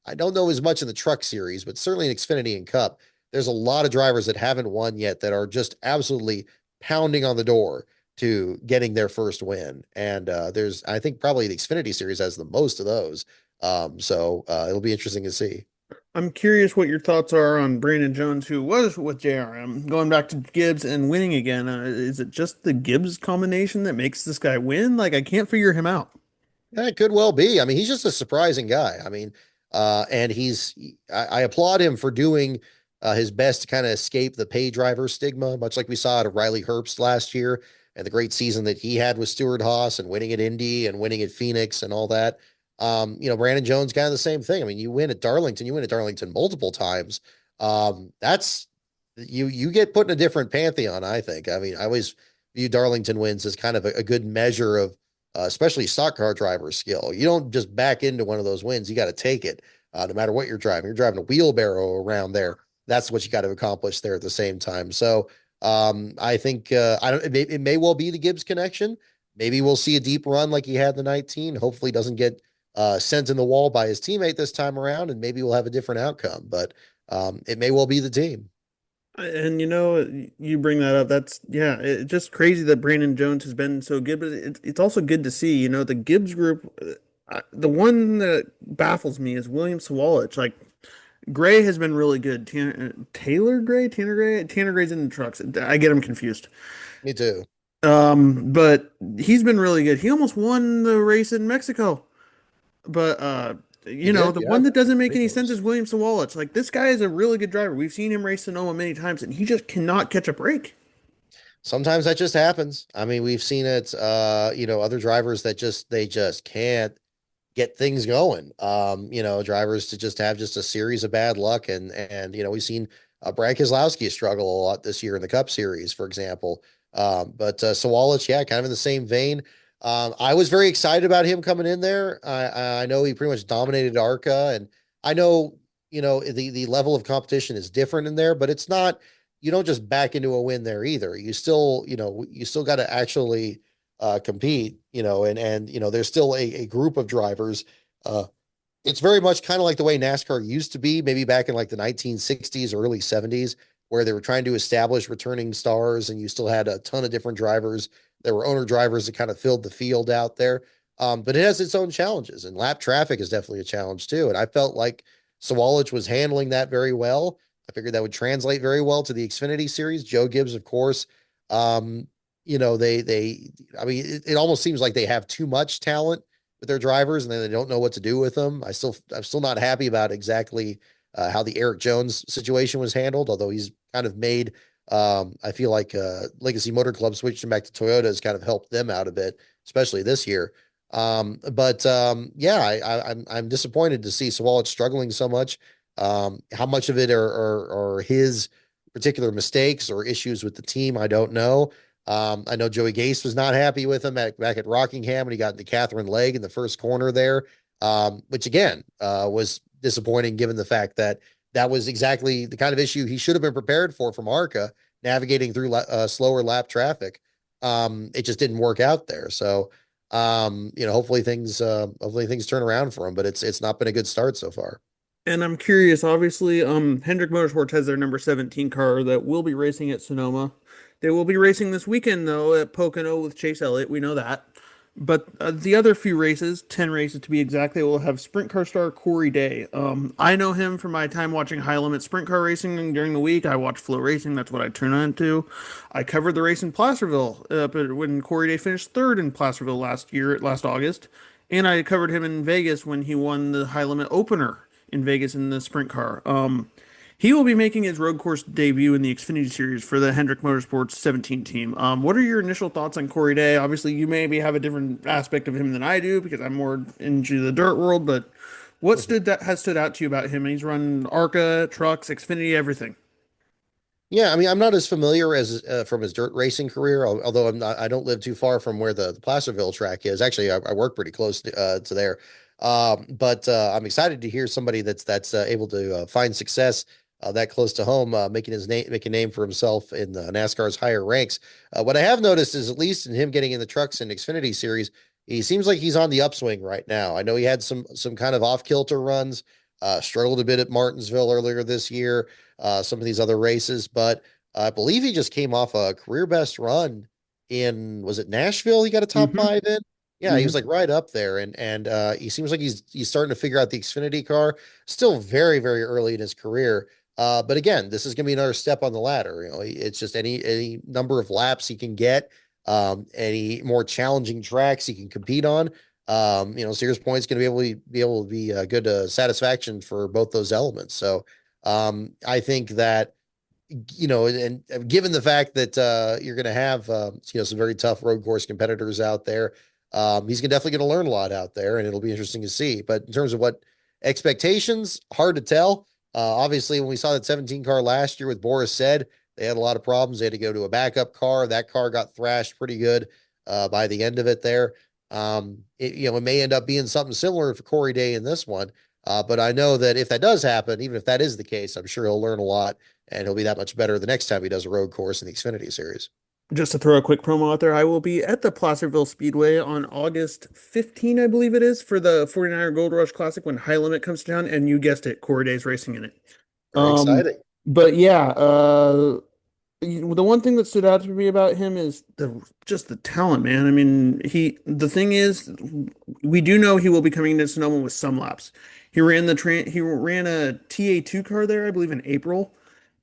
I don't know as much in the Truck series, but certainly in Xfinity and Cup, there's a lot of drivers that haven't won yet that are just absolutely pounding on the door to getting their first win. And there's, I think, probably the Xfinity series has the most of those. So it'll be interesting to see. I'm curious what your thoughts are on Brandon Jones, who was with JRM, going back to Gibbs and winning again. Is it just the Gibbs combination that makes this guy win? Like, I can't figure him out. Yeah, it could well be. I mean, he's just a surprising guy. I mean, and I applaud him for doing his best to kind of escape the pay driver stigma, much like we saw out of Riley Herbst last year and the great season that he had with Stewart Haas and winning at Indy and winning at Phoenix and all that. Brandon Jones, kind of the same thing. I mean, you win at Darlington multiple times. That's you get put in a different pantheon, I think. I mean, I always view Darlington wins as kind of a good measure of especially stock car driver skill. You don't just back into one of those wins. You got to take it, no matter what you're driving. You're driving a wheelbarrow around there. That's what you got to accomplish there at the same time. So I think I don't. It may well be the Gibbs connection. Maybe we'll see a deep run like he had in the 19. Hopefully, doesn't get sent in the wall by his teammate this time around, and maybe we'll have a different outcome. But it may well be the team. And you bring that up. That's yeah, it's just crazy that Brandon Jones has been so good, but it's also good to see, the Gibbs group. The one that baffles me is William Sawalich. Like Gray has been really good. Tanner Gray's in the trucks. I get him confused. Me too. But he's been really good. He almost won the race in Mexico. But He did, the yeah. one that doesn't make Pretty any sense close. is William Sawalich. Like this guy is a really good driver. We've seen him race Sonoma many times, and he just cannot catch a break. Sometimes that just happens. I mean, we've seen it, other drivers that they just can't get things going. Drivers to just have just a series of bad luck and we've seen Brad Keselowski struggle a lot this year in the Cup Series, for example. But Sawalich, yeah, kind of in the same vein. I was very excited about him coming in there. I know he pretty much dominated ARCA, and I know the level of competition is different in there, but it's not. You don't just back into a win there either. You still got to actually compete, and there's still a group of drivers. Uh, it's very much kind of like the way NASCAR used to be, maybe back in like the 1960s, early 70s, where they were trying to establish returning stars, and you still had a ton of different drivers. There were owner drivers that kind of filled the field out there. But it has its own challenges, and lap traffic is definitely a challenge too. And I felt like Sawalich was handling that very well. I figured that would translate very well to the Xfinity series. Joe Gibbs, of course, um, I mean, it almost seems like they have too much talent with their drivers, and then they don't know what to do with them. I'm still not happy about exactly how the Eric Jones situation was handled, although he's kind of made. I feel like Legacy Motor Club switching back to Toyota has kind of helped them out a bit, especially this year. But yeah, I'm disappointed to see Sawalich struggling so much. How much of it are his particular mistakes or issues with the team? I don't know. I know Joey Gase was not happy with him back at Rockingham when he got into Catherine Legg in the first corner there, which again was disappointing given the fact that that was exactly the kind of issue he should have been prepared for from ARCA, navigating through slower lap traffic. It just didn't work out there. So, hopefully things turn around for him, but it's not been a good start so far. And I'm curious, obviously, Hendrick Motorsports has their number 17 car that will be racing at Sonoma. They will be racing this weekend, though, at Pocono with Chase Elliott. We know that. But the other few races, 10 races to be exact, they will have sprint car star Corey Day. I know him from my time watching high limit sprint car racing during the week. I watch Flow Racing. That's what I turn on to. I covered the race in Placerville when Corey Day finished third in Placerville last August. And I covered him in Vegas when he won the high limit opener in Vegas in the sprint car. He will be making his road course debut in the Xfinity Series for the Hendrick Motorsports 17 team. What are your initial thoughts on Corey Day? Obviously, you maybe have a different aspect of him than I do because I'm more into the dirt world. But what stood out to you about him? He's run ARCA, trucks, Xfinity, everything. Yeah, I mean, I'm not as familiar as from his dirt racing career, although I don't live too far from where the Placerville track is. Actually, I work pretty close to there. But I'm excited to hear somebody that's able to find success that close to home, make a name for himself in NASCAR's higher ranks. What I have noticed is, at least in him getting in the trucks and Xfinity series, he seems like he's on the upswing right now. I know he had some kind of off kilter runs, struggled a bit at Martinsville earlier this year, some of these other races, but I believe he just came off a career best run in, was it Nashville? He got a top Hmm. five in. Yeah, he was Hmm. like right up there, and he seems like he's starting to figure out the Xfinity car. Still very early in his career, but again, this is going to be another step on the ladder. You know, it's just any number of laps he can get, any more challenging tracks he can compete on. Sears Point's going to be able to be a good satisfaction for both those elements. So I think that, and given the fact that you're going to have some very tough road course competitors out there, he's definitely going to learn a lot out there, and it'll be interesting to see. But in terms of what expectations, hard to tell. Obviously, when we saw that 17 car last year with Boris said, they had a lot of problems. They had to go to a backup car. That car got thrashed pretty good by the end of it there. It may end up being something similar for Corey Day in this one. But I know that if that does happen, even if that is the case, I'm sure he'll learn a lot, and he'll be that much better the next time he does a road course in the Xfinity series. Just to throw a quick promo out there, I will be at the Placerville Speedway on August 15, I believe it is, for the 49er Gold Rush Classic when High Limit comes to town, and you guessed it, Corey Day's racing in it. Very Um, exciting. but yeah, the one thing that stood out to me about him is just the talent, man. I mean, the thing is, we do know he will be coming into Sonoma with some laps. He ran a TA2 car there, I believe, in April.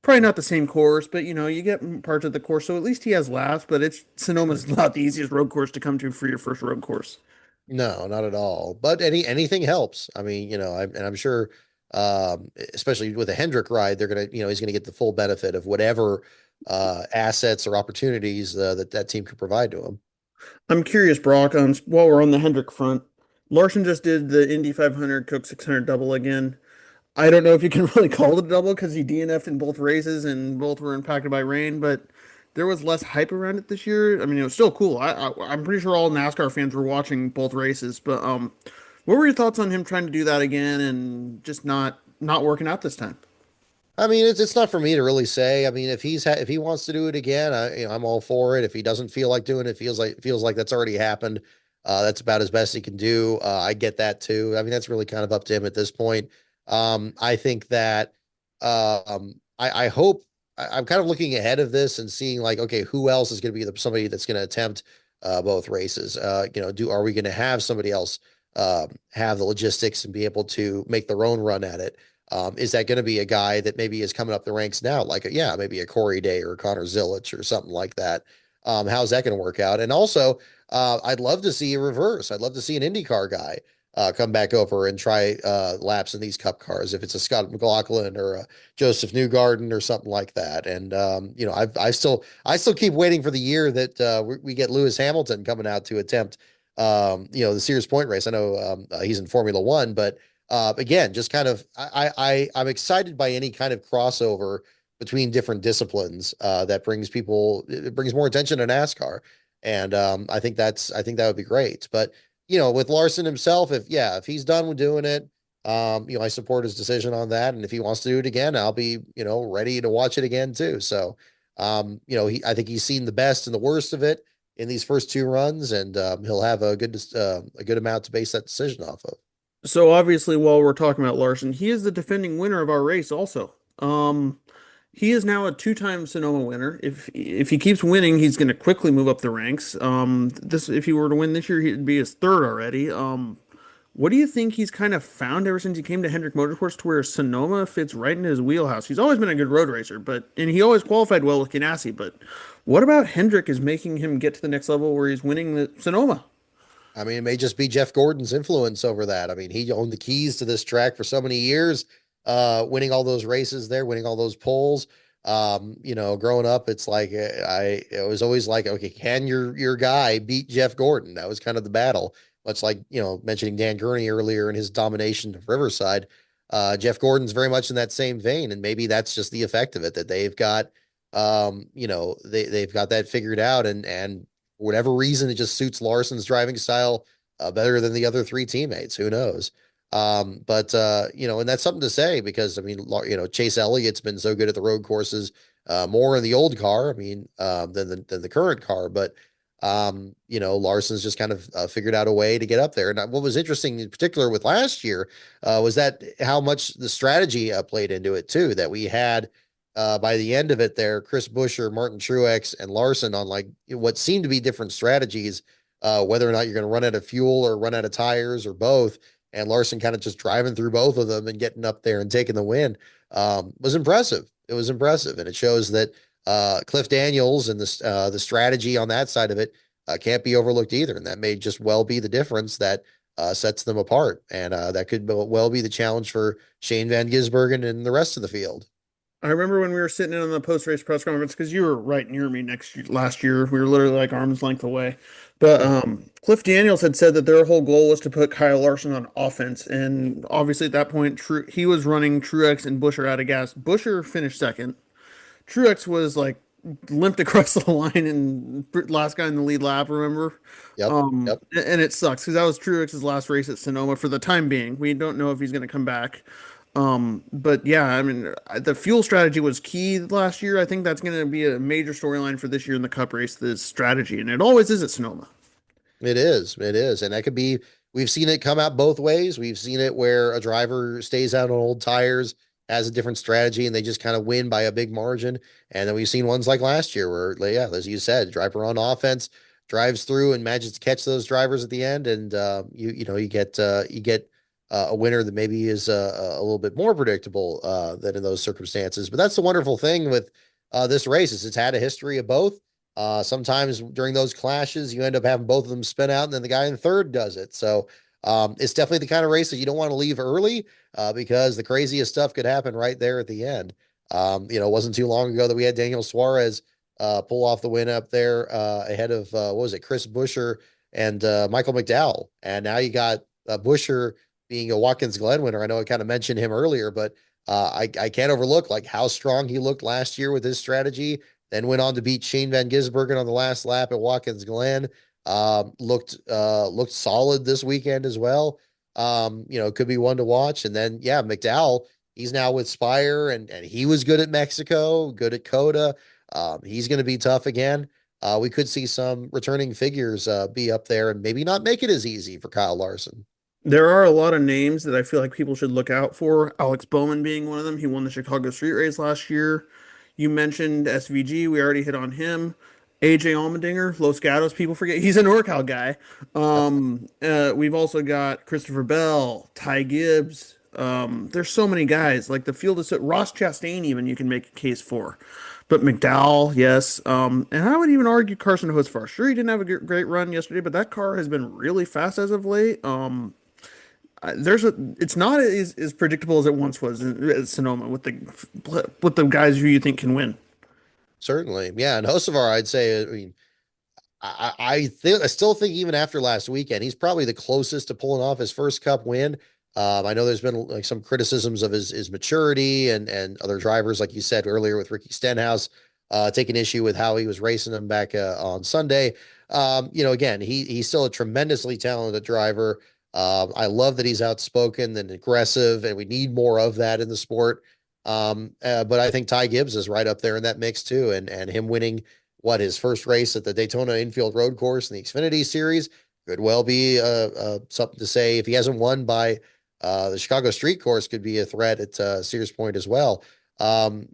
Probably not the same course, but you get parts of the course, so at least he has laps. But it's Sonoma's not the easiest road course to come to for your first road course. No, not at all. But anything helps. I mean, I'm sure, especially with a Hendrick ride, he's gonna get the full benefit of whatever assets or opportunities that team could provide to him. I'm curious, Brock, while we're on the Hendrick front, Larson just did the Indy 500 Coke 600 double again. I don't know if you can really call it a double because he DNF'd in both races and both were impacted by rain, but there was less hype around it this year. I mean, it was still cool. I'm pretty sure all NASCAR fans were watching both races, but what were your thoughts on him trying to do that again and just not working out this time? I mean, it's not for me to really say. I mean, if he wants to do it again, I'm all for it. If he doesn't feel like doing it, feels like that's already happened. That's about as best he can do. I get that too. I mean, that's really kind of up to him at this point. I think that I hope I'm kind of looking ahead of this and seeing like, okay, who else is going to be somebody that's going to attempt both races? Are we going to have somebody else have the logistics and be able to make their own run at it? Is that going to be a guy that maybe is coming up the ranks now? Like, maybe a Corey Day or a Connor Zilic or something like that. How's that going to work out? And also, I'd love to see a reverse. I'd love to see an IndyCar guy come back over and try laps in these Cup cars. If it's a Scott McLaughlin or a Joseph Newgarden or something like that. And I still keep waiting for the year that we get Lewis Hamilton coming out to attempt the Sears Point race. I know he's in Formula One, but again, just kind of I'm excited by any kind of crossover between different disciplines that it brings more attention to NASCAR. And I think that would be great. But with Larson himself, if he's done with doing it, I support his decision on that. And if he wants to do it again, I'll be, ready to watch it again too. So I think he's seen the best and the worst of it in these first two runs, and he'll have a good amount to base that decision off of. So obviously, while we're talking about Larson, he is the defending winner of our race also. He is now a two-time Sonoma winner. If he keeps winning, he's going to quickly move up the ranks. This if he were to win this year, he'd be his third already. What do you think he's kind of found ever since he came to Hendrick Motorsports to where Sonoma fits right into his wheelhouse? He's always been a good road racer, and he always qualified well with Ganassi. But what about Hendrick is making him get to the next level where he's winning the Sonoma? I mean, it may just be Jeff Gordon's influence over that. I mean, he owned the keys to this track for so many years, winning all those races there, winning all those poles. Growing up, it's like it was always like, okay, can your guy beat Jeff Gordon? That was kind of the battle. Much like, mentioning Dan Gurney earlier and his domination of Riverside. Jeff Gordon's very much in that same vein, and maybe that's just the effect of it that they've got they've got that figured out, and for whatever reason, it just suits Larson's driving style better than the other three teammates. Who knows? But and that's something to say because I mean, Chase Elliott's been so good at the road courses, more in the old car, I mean, than the current car. But Larson's just kind of figured out a way to get up there. And what was interesting in particular with last year was that how much the strategy played into it too. That we had by the end of it there, Chris Buescher, Martin Truex, and Larson on like what seemed to be different strategies, whether or not you're going to run out of fuel or run out of tires or both. And Larson kind of just driving through both of them and getting up there and taking the win was impressive. It was impressive, and it shows that Cliff Daniels and the strategy on that side of it can't be overlooked either, and that may just well be the difference that sets them apart, and that could well be the challenge for Shane Van Gisbergen and the rest of the field. I remember when we were sitting in on the post-race press conference because you were right near me last year. We were literally like arm's length away. But Cliff Daniels had said that their whole goal was to put Kyle Larson on offense, and obviously at that point, he was running Truex and Buescher out of gas. Buescher finished second. Truex was like limped across the line and last guy in the lead lap. Remember? Yep, yep. And it sucks because that was Truex's last race at Sonoma for the time being. We don't know if he's going to come back. But yeah, I mean, the fuel strategy was key last year. I think that's going to be a major storyline for this year in the Cup race, this strategy, and it always is at Sonoma. It is, and that could be. We've seen it come out both ways. We've seen it where a driver stays out on old tires, has a different strategy, and they just kind of win by a big margin. And then we've seen ones like last year where, yeah, as you said, driver on offense drives through and manages to catch those drivers at the end, and you get a winner that maybe is a little bit more predictable than in those circumstances. But that's the wonderful thing with this race is it's had a history of both. Sometimes during those clashes, you end up having both of them spin out, and then the guy in third does it. So it's definitely the kind of race that you don't want to leave early because the craziest stuff could happen right there at the end. It wasn't too long ago that we had Daniel Suarez pull off the win up there ahead of what was it, Chris Buescher and Michael McDowell, and now you got Buescher being a Watkins Glen winner. I know I kind of mentioned him earlier, but I can't overlook like how strong he looked last year with his strategy. Then went on to beat Shane Van Gisbergen on the last lap at Watkins Glen. Looked solid this weekend as well. Could be one to watch. And then yeah, McDowell, he's now with Spire, and he was good at Mexico, good at Coda. He's going to be tough again. We could see some returning figures be up there and maybe not make it as easy for Kyle Larson. There are a lot of names that I feel like people should look out for. Alex Bowman being one of them. He won the Chicago Street Race last year. You mentioned SVG. We already hit on him. AJ Allmendinger, Los Gatos. People forget he's a NorCal guy. Yep. We've also got Christopher Bell, Ty Gibbs. There's so many guys. Like the field is so, Ross Chastain. Even you can make a case for. But McDowell, yes. And I would even argue Carson Hocevar. Sure, he didn't have a great run yesterday, but that car has been really fast as of late. It's not as predictable as it once was at Sonoma with the guys who you think can win. Certainly. Yeah. And Hocevar, I'd say, I mean, I still think even after last weekend, he's probably the closest to pulling off his first cup win. I know there's been like some criticisms of his maturity and other drivers, like you said earlier with Ricky Stenhouse, taking issue with how he was racing him back on Sunday. Again, he's still a tremendously talented driver. I love that he's outspoken and aggressive, and we need more of that in the sport. But I think Ty Gibbs is right up there in that mix too, and him winning his first race at the Daytona Infield Road Course in the Xfinity Series could well be something to say. If he hasn't won by the Chicago Street Course, could be a threat at Sears Point as well. We'll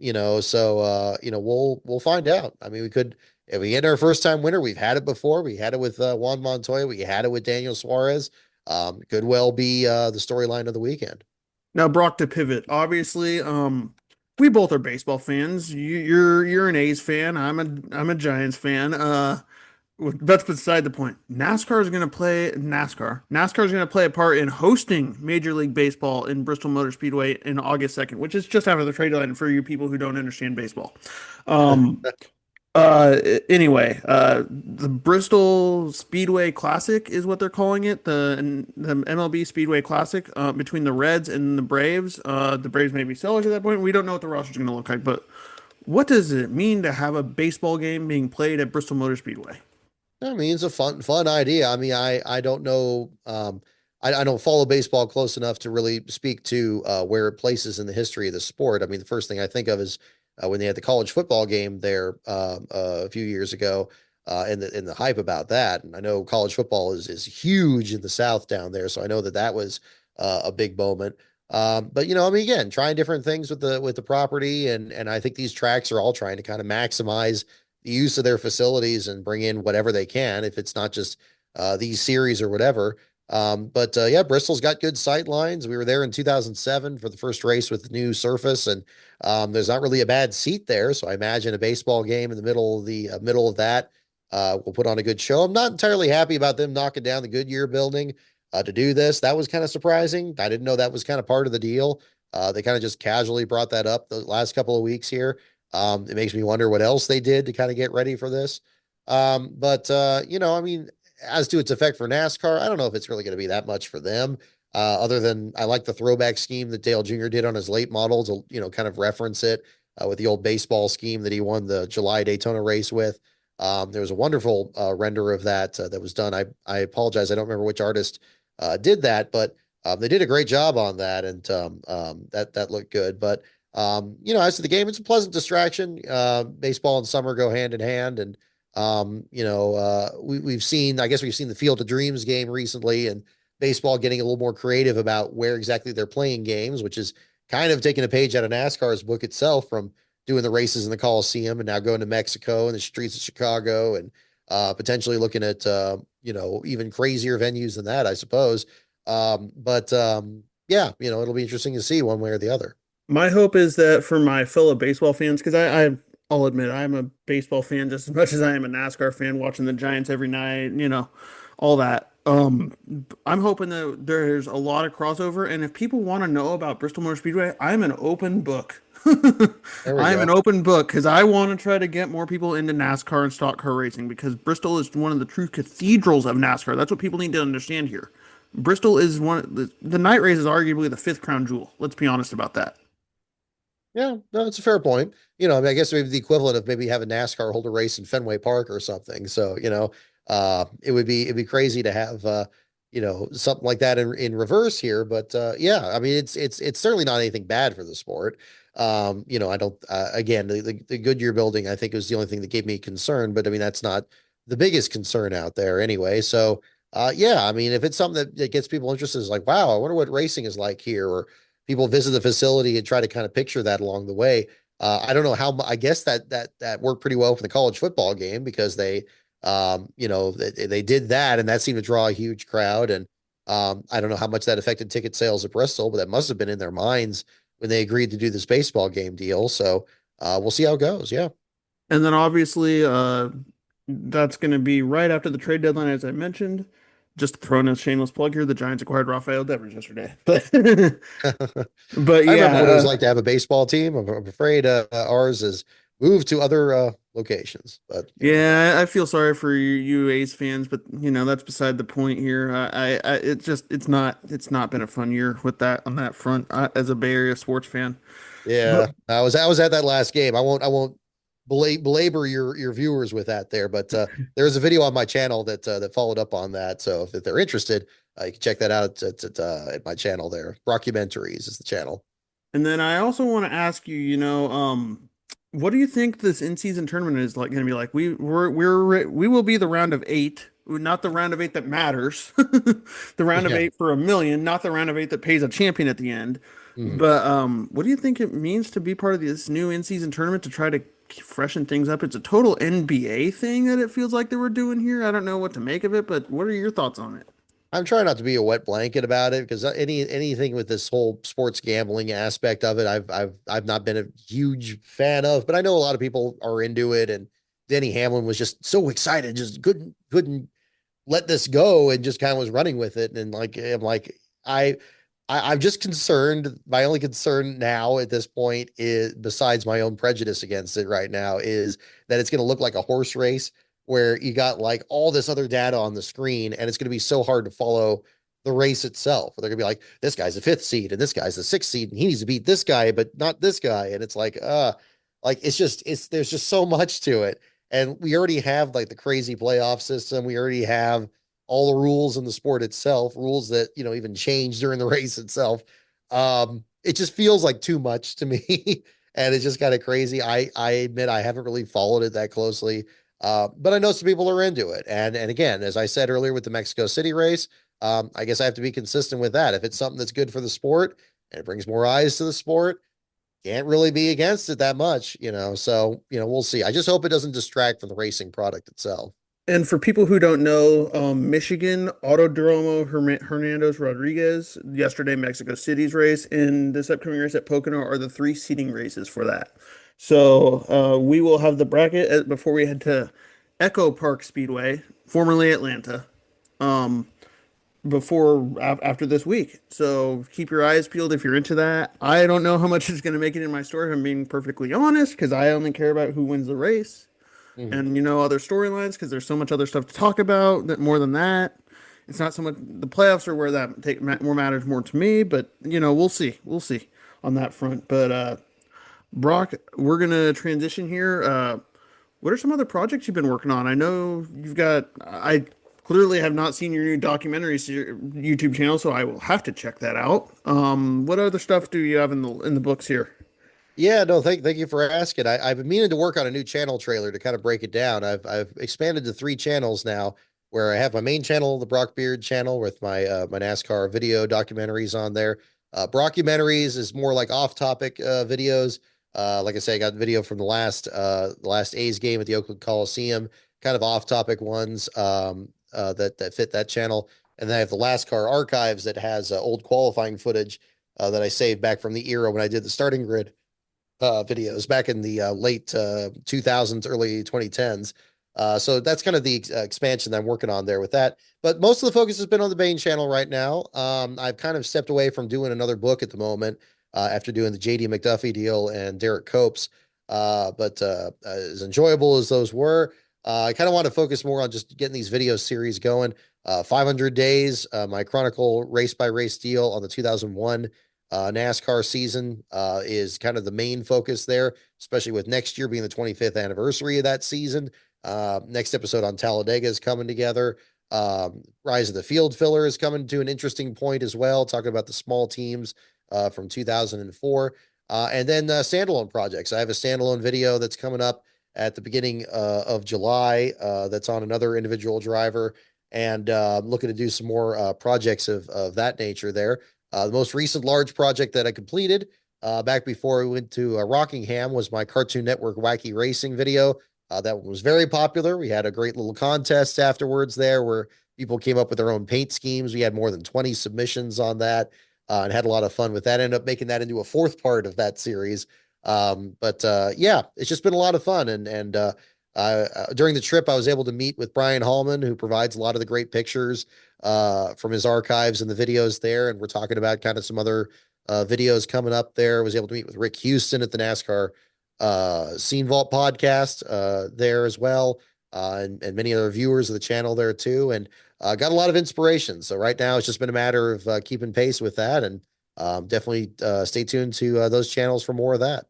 find out. I mean, we could. If we get our first time winner, we've had it before. We had it with Juan Montoya. We had it with Daniel Suarez. Could well be the storyline of the weekend. Now, Brock, to pivot, obviously, we both are baseball fans. You're an A's fan. I'm a Giants fan. That's beside the point. NASCAR is going to play NASCAR. NASCAR is going to play a part in hosting Major League Baseball in Bristol Motor Speedway in August 2nd, which is just after the trade deadline for you people who don't understand baseball. Anyway, the Bristol Speedway Classic is what they're calling it. The MLB Speedway Classic, between the Reds and the Braves. The Braves may be sellers at that point. We don't know what the roster's going to look like, but What does it mean to have a baseball game being played at Bristol Motor Speedway? I mean, it's a fun idea. I mean, I don't know. I don't follow baseball close enough to really speak to where it places in the history of the sport. I mean, the first thing I think of is when they had the college football game there a few years ago, and the hype about that. And I know college football is huge in the South down there, so I know that that was a big moment. But I mean, again, trying different things with the property, and I think these tracks are all trying to kind of maximize the use of their facilities and bring in whatever they can, if it's not just these series or whatever. But yeah, Bristol's got good sight lines. We were there in 2007 for the first race with the new surface, and there's not really a bad seat there. So I imagine a baseball game in the middle of that will put on a good show. I'm not entirely happy about them knocking down the Goodyear building to do this. That was kind of surprising. I didn't know that was kind of part of the deal. They kind of just casually brought that up the last couple of weeks here. It makes me wonder what else they did to kind of get ready for this. I mean, as to its effect for NASCAR, I don't know if it's really going to be that much for them. Other than I like the throwback scheme that Dale Jr. did on his late model to, kind of reference it with the old baseball scheme that he won the July Daytona race with. There was a wonderful render of that that was done. I apologize. I don't remember which artist did that, but they did a great job on that, and that looked good. But as to the game, it's a pleasant distraction. Baseball and summer go hand in hand, and we've seen, I guess we've seen the Field of Dreams game recently, and baseball getting a little more creative about where exactly they're playing games, which is kind of taking a page out of NASCAR's book itself from doing the races in the Coliseum and now going to Mexico and the streets of Chicago and potentially looking at even crazier venues than that, I suppose. Yeah, it'll be interesting to see one way or the other. My hope is that for my fellow baseball fans, because I'll admit I'm a baseball fan just as much as I am a NASCAR fan, watching the Giants every night, all that. I'm hoping that there's a lot of crossover, and if people want to know about Bristol Motor Speedway, I'm an open book. There we I'm an go. open book because I want to try to get more people into NASCAR and stock car racing because Bristol is one of the true cathedrals of NASCAR. That's what people need to understand here. Bristol is the night race is arguably the fifth crown jewel. Let's be honest about that. Yeah, no, it's a fair point. I mean, I guess maybe the equivalent of maybe having NASCAR hold a race in Fenway Park or something. So, it'd be crazy to have something like that in reverse here. But yeah, I mean, it's certainly not anything bad for the sport. I don't again the Goodyear building I think was the only thing that gave me concern, but I mean that's not the biggest concern out there anyway. So yeah, I mean, if it's something that gets people interested, is like, wow, I wonder what racing is like here, or people visit the facility and try to kind of picture that along the way. I don't know I guess that worked pretty well for the college football game because they did that and that seemed to draw a huge crowd. And I don't know how much that affected ticket sales at Bristol, but that must have been in their minds when they agreed to do this baseball game deal. So we'll see how it goes. Yeah. And then obviously, that's going to be right after the trade deadline, as I mentioned. Just throwing a shameless plug here, the Giants acquired Rafael Devers yesterday. But but I remember what it was yeah, like to have a baseball team. I'm afraid ours has moved to other locations, but yeah, I feel sorry for you A's fans, but that's beside the point here. It's not been a fun year with that on that front as a Bay Area sports fan. But yeah, I was at that last game. I won't belabor your viewers with that there, but there's a video on my channel that followed up on that. So if they're interested, you can check that out at my channel there. Rockumentaries is the channel. and then I also want to ask you, what do you think this in-season tournament is like going to be like? We will be the round of eight, not the round of eight that matters, the round of Yeah. eight for a million, not the round of eight that pays a champion at the end. Mhm. But what do you think it means to be part of this new in-season tournament to try to freshen things up? It's a total NBA thing that it feels like they were doing here. I don't know what to make of it, but what are your thoughts on it? I'm trying not to be a wet blanket about it because anything with this whole sports gambling aspect of it, I've not been a huge fan of. But I know a lot of people are into it, and Denny Hamlin was just so excited, just couldn't let this go, and just kind of was running with it. And like I'm like I, I'm just concerned. My only concern now at this point is, besides my own prejudice against it right now, is that it's going to look like a horse race where you got like all this other data on the screen, and it's going to be so hard to follow the race itself. They're going to be like, this guy's the fifth seed, and this guy's the sixth seed, and he needs to beat this guy, but not this guy. And it's like, Like it's there's just so much to it. And we already have like the crazy playoff system. We already have all the rules in the sport itself, rules that, even change during the race itself. It just feels like too much to me. And it's just kind of crazy. I admit I haven't really followed it that closely. But I know some people are into it. And again, as I said earlier with the Mexico City race, I guess I have to be consistent with that. If it's something that's good for the sport and it brings more eyes to the sport, can't really be against it that much. So, we'll see. I just hope it doesn't distract from the racing product itself. And for people who don't know, Michigan, Autodromo Hernandez Rodriguez, yesterday Mexico City's race, and this upcoming race at Pocono are the three seating races for that. So we will have the bracket before we head to Echo Park Speedway, formerly Atlanta, um, after this week. So keep your eyes peeled if you're into that. I don't know how much is going to make it in my story, if I'm being perfectly honest, because I only care about who wins the race Mhm. and other storylines because there's so much other stuff to talk about that more than that. It's not so much the playoffs are where that more matters more to me, but we'll see on that front. But Brock, we're gonna transition here. What are some other projects you've been working on? I know you've got. I clearly have not seen your new YouTube channel, so I will have to check that out. What other stuff do you have in the books here? Yeah, no, thank you for asking. I've been meaning to work on a new channel trailer to kind of break it down. I've expanded to three channels now, where I have my main channel, the Brock Beard channel, with my NASCAR video documentaries on there. Brockumentaries is more like off-topic videos. Like I say, I got video from the last A's game at the Oakland Coliseum, kind of off-topic ones that fit that channel. And then I have the LastCar archives that has old qualifying footage that I saved back from the era when I did the starting grid videos back in the late 2000s, early 2010s. So that's kind of the expansion that I'm working on there with that. But most of the focus has been on the Bane channel right now. I've kind of stepped away from doing another book at the moment after doing the JD McDuffie deal and Derek Copes. But as enjoyable as those were, I kind of want to focus more on just getting these video series going. 500 days, my Chronicle race by race deal on the 2001 NASCAR season is kind of the main focus there, especially with next year being the 25th anniversary of that season. Next episode on Talladega is coming together. Rise of the Field Filler is coming to an interesting point as well, talking about the small teams from 2004. And then standalone projects. I have a standalone video that's coming up at the beginning of July that's on another individual driver. And looking to do some more projects of that nature there. The most recent large project that I completed back before we went to Rockingham was my Cartoon Network Wacky Racing video. That one was very popular. We had a great little contest afterwards there where people came up with their own paint schemes. We had more than 20 submissions on that and had a lot of fun with that. Ended up making that into a fourth part of that series. But yeah, it's just been a lot of fun. And during the trip, I was able to meet with Brian Hallman, who provides a lot of the great pictures from his archives and the videos there. And we're talking about kind of some other videos coming up there. Was able to meet with Rick Houston at the NASCAR Scene Vault podcast there as well, and many other viewers of the channel there too. And got a lot of inspiration. So right now it's just been a matter of keeping pace with that. And definitely stay tuned to those channels for more of that.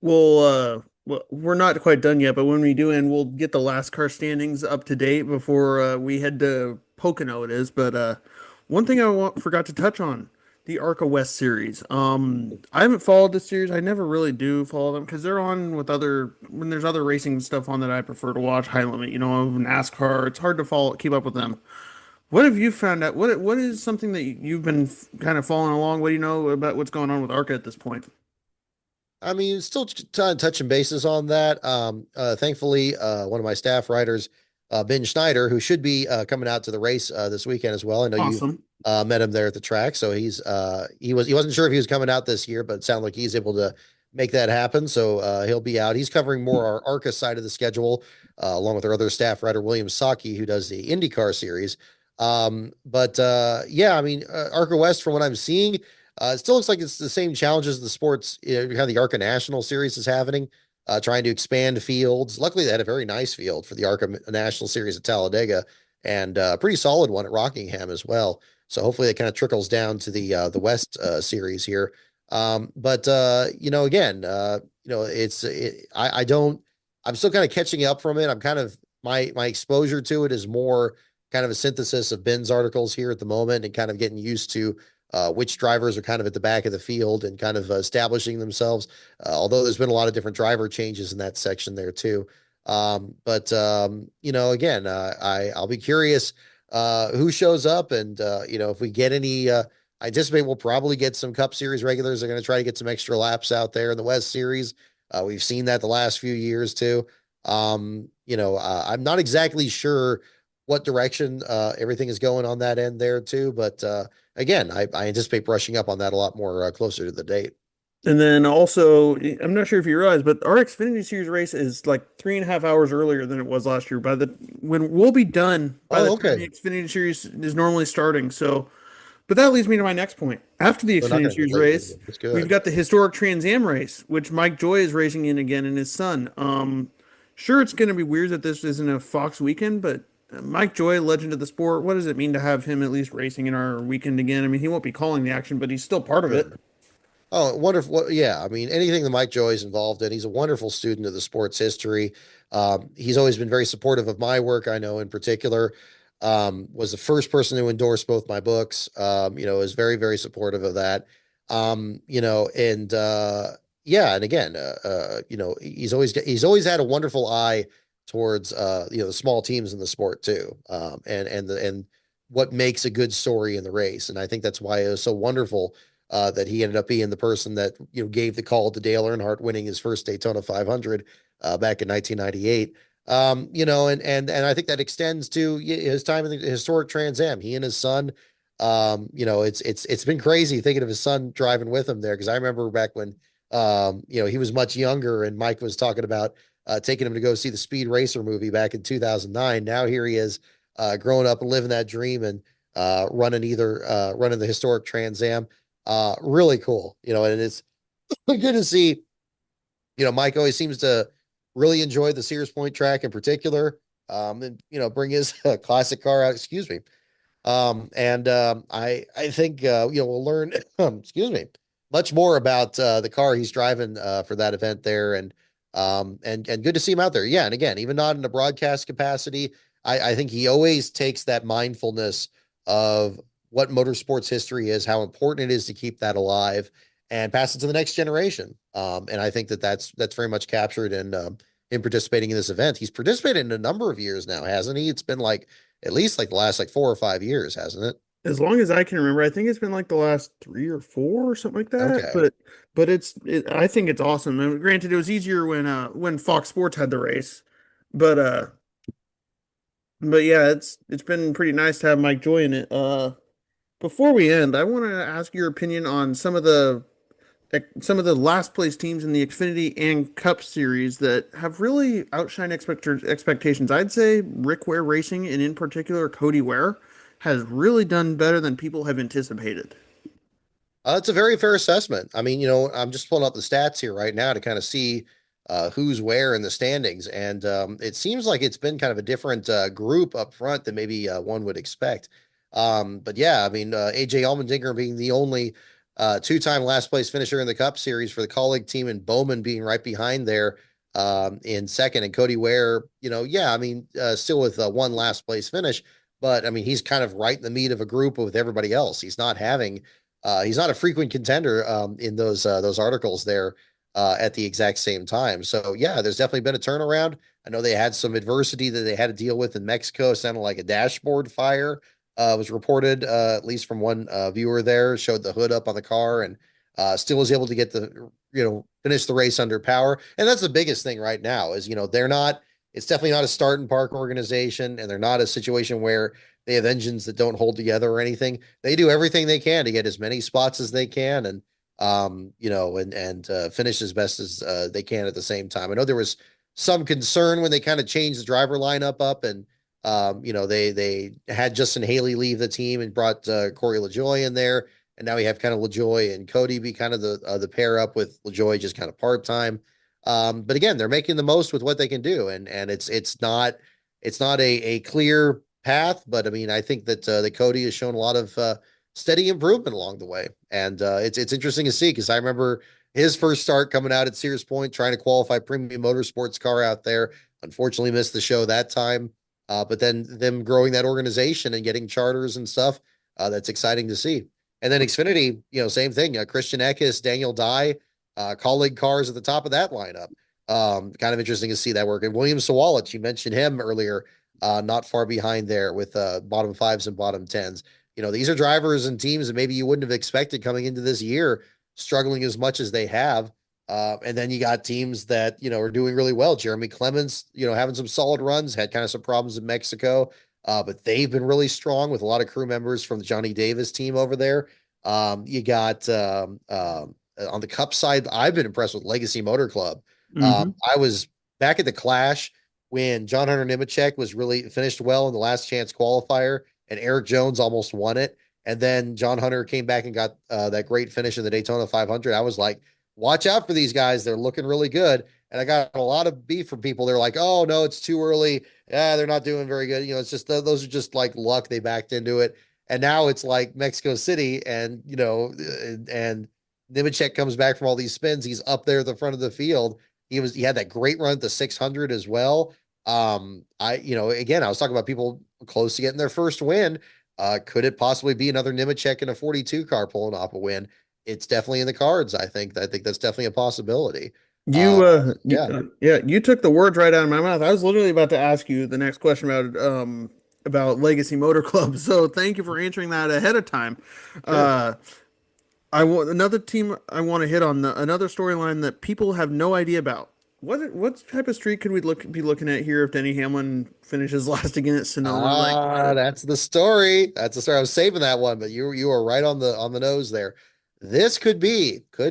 We're not quite done yet, but when we do end, we'll get the last car standings up to date before we head to Pocono. It is, but one thing forgot to touch on the ARCA West series. I haven't followed this series. I never really do follow them because they're on with when there's other racing stuff on that I prefer to watch. High Limit, NASCAR. It's hard to keep up with them. What have you found out? What is something that you've been kind of following along? What do you know about what's going on with ARCA at this point? I mean, still touching bases on that. Thankfully, one of my staff writers, Ben Schneider, who should be coming out to the race this weekend as well. I know you've Awesome. met him there at the track, so he wasn't sure if he was coming out this year, but it sounded like he's able to make that happen. So he'll be out. He's covering more our ARCA side of the schedule, along with our other staff writer William Saki, who does the IndyCar series. But yeah, I mean, ARCA West, from what I'm seeing. It still looks like it's the same challenges the sports, kind of the ARCA National Series is having, trying to expand fields. Luckily, they had a very nice field for the ARCA National Series at Talladega, and a pretty solid one at Rockingham as well. So hopefully, it kind of trickles down to the West Series here. But again, I don't, I'm still kind of catching up from it. I'm kind of, my exposure to it is more kind of a synthesis of Ben's articles here at the moment and kind of getting used to which drivers are kind of at the back of the field and kind of establishing themselves. Although there's been a lot of different driver changes in that section there too. Again, I'll be curious who shows up and, if we get any, I anticipate we'll probably get some Cup Series regulars. They're going to try to get some extra laps out there in the West Series. We've seen that the last few years too. I'm not exactly sure what direction everything is going on that end there too, but again, I anticipate brushing up on that a lot more closer to the date. And then also, I'm not sure if you realize, but our Xfinity Series race is like 3.5 hours earlier than it was last year. When we'll be done by the Oh, time the okay. Xfinity Series is normally starting. So, but that leads me to my next point. After the They're not Xfinity going to Series delay it race, again. That's we've good. got the historic Trans Am race, which Mike Joy is racing in again and his son. Sure, it's going to be weird that this isn't a Fox weekend, but Mike Joy, legend of the sport, what does it mean to have him at least racing in our weekend again? I mean, he won't be calling the action, but he's still part of it. Sure. Oh, wonderful. Yeah. I mean, anything that Mike Joy is involved in, he's a wonderful student of the sport's history. He's always been very supportive of my work. I know in particular, was the first person to endorse both my books, is very, very supportive of that. And yeah. And again, he's always had a wonderful eye towards, the small teams in the sport too. And what makes a good story in the race. And I think that's why it was so wonderful that he ended up being the person that gave the call to Dale Earnhardt winning his first Daytona 500 back in 1998. And I think that extends to his time in the historic Trans Am. He and his son, it's been crazy thinking of his son driving with him there because I remember back when he was much younger and Mike was talking about taking him to go see the Speed Racer movie back in 2009. Now here he is, growing up and living that dream and running the historic Trans Am. Really cool, and it's good to see. Mike always seems to really enjoy the Sears Point track in particular. And bring his classic car out. Excuse me. I think we'll learn. Excuse me, much more about the car he's driving for that event there, and good to see him out there. Yeah, and again, even not in a broadcast capacity, I think he always takes that mindfulness of what motorsports history is, how important it is to keep that alive and pass it to the next generation. And I think that's very much captured in him participating in this event. He's participated in a number of years now, hasn't he? It's been like at least like the last like 4 or 5 years, hasn't it? As long as I can remember, I think it's been like the last 3 or 4 or something like that. Okay. But I think it's awesome. And granted, it was easier when Fox Sports had the race, but uh, but yeah, it's been pretty nice to have Mike Joy in it. Before we end, I want to ask your opinion on some of the last place teams in the Xfinity and Cup series that have really outshined expectations. I'd say Rick Ware Racing, and in particular Cody Ware, has really done better than people have anticipated. It's a very fair assessment. I mean, I'm just pulling up the stats here right now to kind of see who's where in the standings, and it seems like it's been kind of a different group up front than maybe one would expect. But yeah, I mean, AJ Allmendinger being the only two-time last place finisher in the Cup Series for the Colleague team, and Bowman being right behind there in second, and Cody Ware, yeah, I mean, still with one last place finish, but I mean, he's kind of right in the meat of a group with everybody else. He's not a frequent contender in those articles there at the exact same time. So yeah, there's definitely been a turnaround. I know they had some adversity that they had to deal with in Mexico. It sounded like a dashboard fire was reported, at least from one viewer there. Showed the hood up on the car and still was able to get finish the race under power. And that's the biggest thing right now is they're not. It's definitely not a start and park organization, and they're not a situation where they have engines that don't hold together or anything. They do everything they can to get as many spots as they can and finish as best as they can at the same time. I know there was some concern when they kind of changed the driver lineup up and they had Justin Haley leave the team and brought Corey LaJoy in there, and now we have kind of LaJoy and Cody be kind of the pair up with LaJoy just kind of part time. But again, they're making the most with what they can do, and it's not a clear path, but I mean, I think that Cody has shown a lot of steady improvement along the way, and it's interesting to see because I remember his first start coming out at Sears Point, trying to qualify premium motorsports car out there. Unfortunately, missed the show that time. But then them growing that organization and getting charters and stuff, that's exciting to see. And then Xfinity, same thing. Christian Eckes, Daniel Dye, colleague cars at the top of that lineup. Kind of interesting to see that work. And William Sawalich, you mentioned him earlier, not far behind there with bottom fives and bottom tens. These are drivers and teams that maybe you wouldn't have expected coming into this year, struggling as much as they have. And then you got teams that, are doing really well. Jeremy Clements, having some solid runs, had kind of some problems in Mexico, but they've been really strong with a lot of crew members from the Johnny Davis team over there. You got on the Cup side, I've been impressed with Legacy Motor Club. Hmm. I was back at the Clash when John Hunter Nemechek was really finished well in the last chance qualifier, and Eric Jones almost won it. And then John Hunter came back and got that great finish in the Daytona 500. I was like, watch out for these guys. They're looking really good. And I got a lot of beef from people. They're like, oh, no, it's too early. Yeah, they're not doing very good. It's just those are just like luck. They backed into it. And now it's like Mexico City and Nemechek comes back from all these spins. He's up there at the front of the field. He had that great run at the 600 as well. Again, I was talking about people close to getting their first win. Could it possibly be another Nemechek in a 42 car pulling off a win? It's definitely in the cards. I think that's definitely a possibility. Uh, yeah, Yeah, you took the words right out of my mouth. I was literally about to ask you the next question about Legacy Motor Club. So thank you for answering that ahead of time. sure. Uh, I want another team I want to hit on another storyline that people have no idea about. What type of streak could we be looking at here if Denny Hamlin finishes last again at Sonoma? That's the story. That's the story. I was saving that one, but you are right on the nose there. This could be at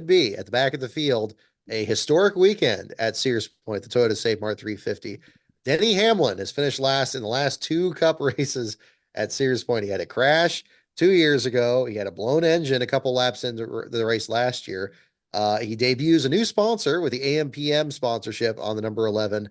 the back of the field a historic weekend at Sears Point, the Toyota Safe Mart 350. Denny Hamlin has finished last in the last two Cup races at Sears Point. He had a crash 2 years ago. He had a blown engine a couple laps into the race last year. He debuts a new sponsor with the AMPM sponsorship on the number 11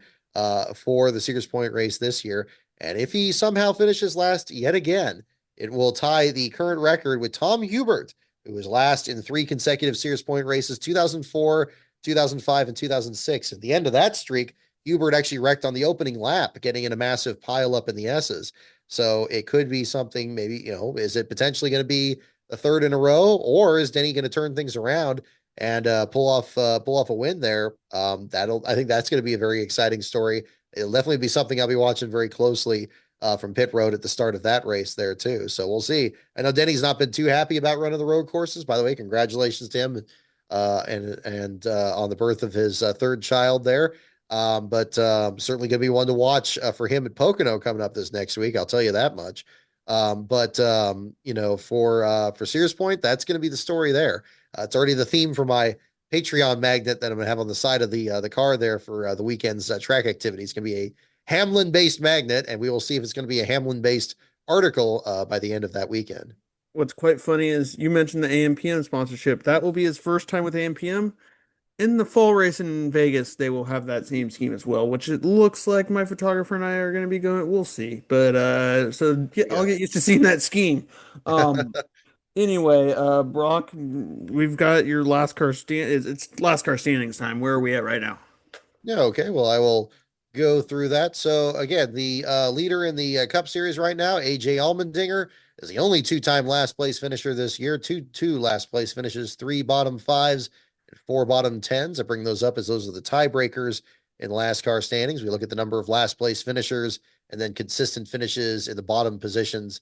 for the Sears Point race this year. And if he somehow finishes last yet again, it will tie the current record with Tom Hubert, who was last in three consecutive Sears Point races 2004, 2005, and 2006. At the end of that streak, Hubert actually wrecked on the opening lap, getting in a massive pile up in the S's. So it could be something maybe, is it potentially going to be a third in a row, or is Denny going to turn things around and pull off a win there? I think that's going to be a very exciting story. It'll definitely be something I'll be watching very closely from pit road at the start of that race there too. So we'll see. I know Denny's not been too happy about running the road courses. By the way, congratulations to him and on the birth of his third child there. But certainly going to be one to watch for him at Pocono coming up this next week. I'll tell you that much. For Sears Point, that's going to be the story there. It's already the theme for my Patreon magnet that I'm going to have on the side of the car there for the weekend's track activity. It's going to be a Hamlin based magnet, and we will see if it's going to be a Hamlin based article by the end of that weekend. What's quite funny is you mentioned the AMPM sponsorship. That will be his first time with AMPM. In the fall race in Vegas, they will have that same scheme as well, which it looks like my photographer and I are going to be going. We'll see. But so yeah, I'll Yeah. get used to seeing that scheme. Um, anyway, Brock, we've got your last car it's last car standings time. Where are we at right now? Yeah, okay. Well, I will go through that. So again, the leader in the Cup Series right now, AJ Allmendinger, is the only two-time last place finisher this year. Two last place finishes, three bottom fives, and four bottom tens. I bring those up as those are the tiebreakers in last car standings. We look at the number of last place finishers and then consistent finishes in the bottom positions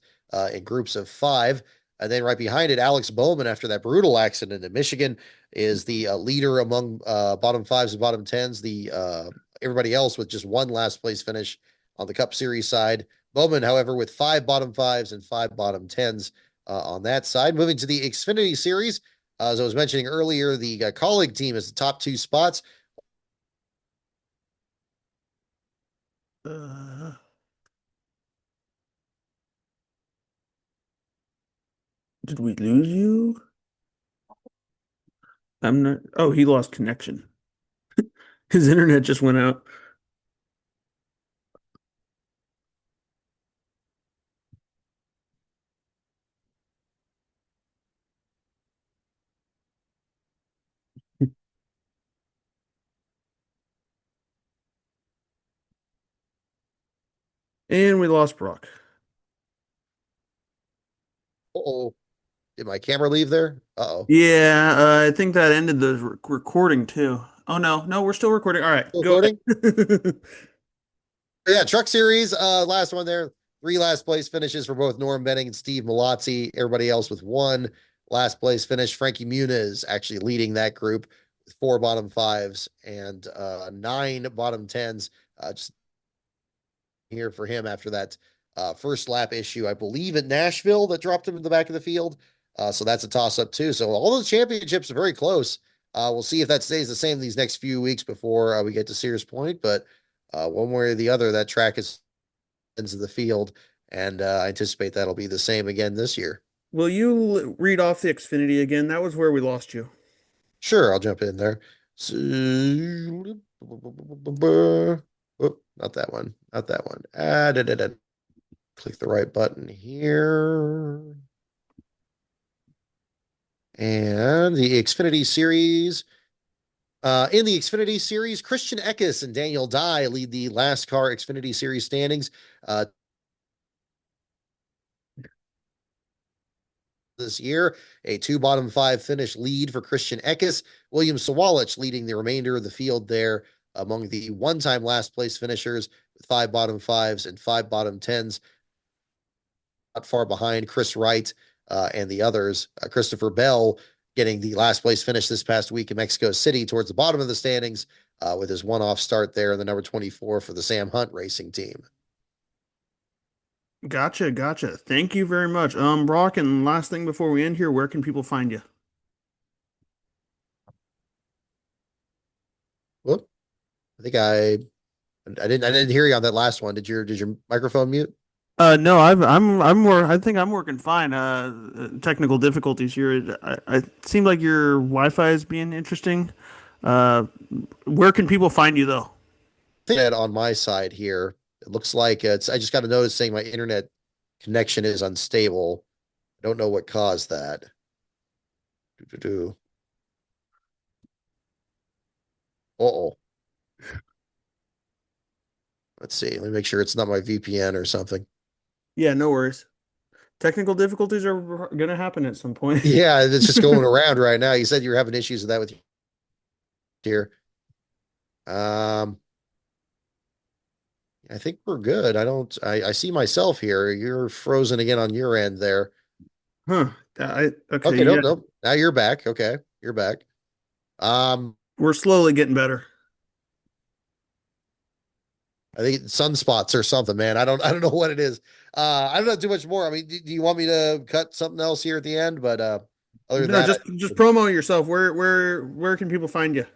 in groups of five. And then right behind it, Alex Bowman, after that brutal accident in Michigan, is the leader among bottom fives and bottom tens. The everybody else with just one last place finish on the Cup Series side. Bowman, however, with five bottom fives and five bottom tens on that side. Moving to the Xfinity Series, as I was mentioning earlier, the colleague team is the top two spots. Uh, did we lose you? I'm not. Oh, he lost connection. His internet just went out. And we lost Brock. Uh-oh. Did my camera leave there? Uh-oh. Yeah, I think that ended the recording too. Oh no, no, we're still recording. All right, Still go recording? ahead. Yeah, Truck Series, last one there. Three last place finishes for both Norm Benning and Steve Malazzi. Everybody else with one last place finish. Frankie Muniz actually leading that group with four bottom fives and nine bottom tens. Just here for him after that first lap issue, I believe at Nashville, that dropped him in the back of the field. So that's a toss up too. So all those championships are very close. We'll see if that stays the same these next few weeks before we get to Sears Point. But one way or the other, that track is ends of the field, and I anticipate that'll be the same again this year. Will you read off the Xfinity again? That was where we lost you. Sure, I'll jump in there. So, oh, not that one. Not that one. Click the right button here. And the Xfinity Series. In the Xfinity Series, Christian Eckes and Daniel Dye lead the LastCar Xfinity Series standings. This year, a two bottom five finish lead for Christian Eckes. William Sawalich leading the remainder of the field there among the one-time last place finishers with five bottom fives and five bottom tens. Not far behind Chris Wright and the others. Christopher Bell getting the last place finish this past week in Mexico City towards the bottom of the standings with his one-off start there in the number 24 for the Sam Hunt Racing team. Gotcha, gotcha. Thank you very much. Brock, and last thing before we end here, where can people find you? Whoop. I think I didn't hear you on that last one. Did your microphone mute? No, I think I'm working fine. Technical difficulties here. I seem like your Wi-Fi is being interesting. Uh, where can people find you though? I think that on my side here, it looks like I just got a notice saying my internet connection is unstable. I don't know what caused that. Do. Uh-oh. Let's see. Let me make sure it's not my VPN or something. Yeah, no worries. Technical difficulties are gonna happen at some point. Yeah, it's just going around right now. You said you were having issues with that with here. Um, I think we're good. I see myself here. You're frozen again on your end there. Huh. Okay, Okay, yeah. nope, nope. Now you're back. Okay, you're back. Um, We're slowly getting better. I think sunspots or something, man. I don't know what it is. I don't know too much more. I mean, do you want me to cut something else here at the end? But other than No, that, just promo yourself. Where can people find you?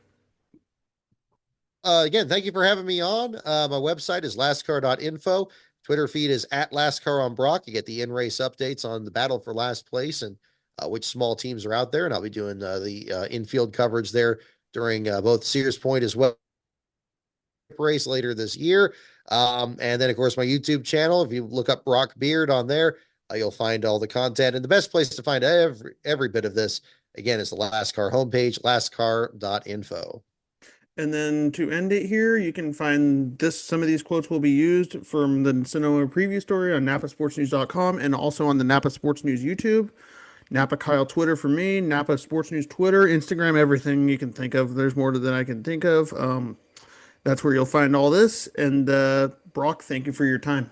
again, thank you for having me on. My website is LastCar.Info. Twitter feed is at LastCar on Brock. You get the in-race updates on the battle for last place and which small teams are out there. And I'll be doing the infield coverage there during both Sears Point as well race later this year. And then, of course, my YouTube channel. If you look up Brock Beard on there, you'll find all the content. And the best place to find every bit of this, again, is the LastCar homepage, LastCar.Info. And then to end it here, you can find this. Some of these quotes will be used from the Sonoma preview story on NapaSportsNews.com and also on the Napa Sports News YouTube. Napa Kyle Twitter for me, Napa Sports News Twitter, Instagram, everything you can think of. There's more than I can think of. That's where you'll find all this. And Brock, thank you for your time.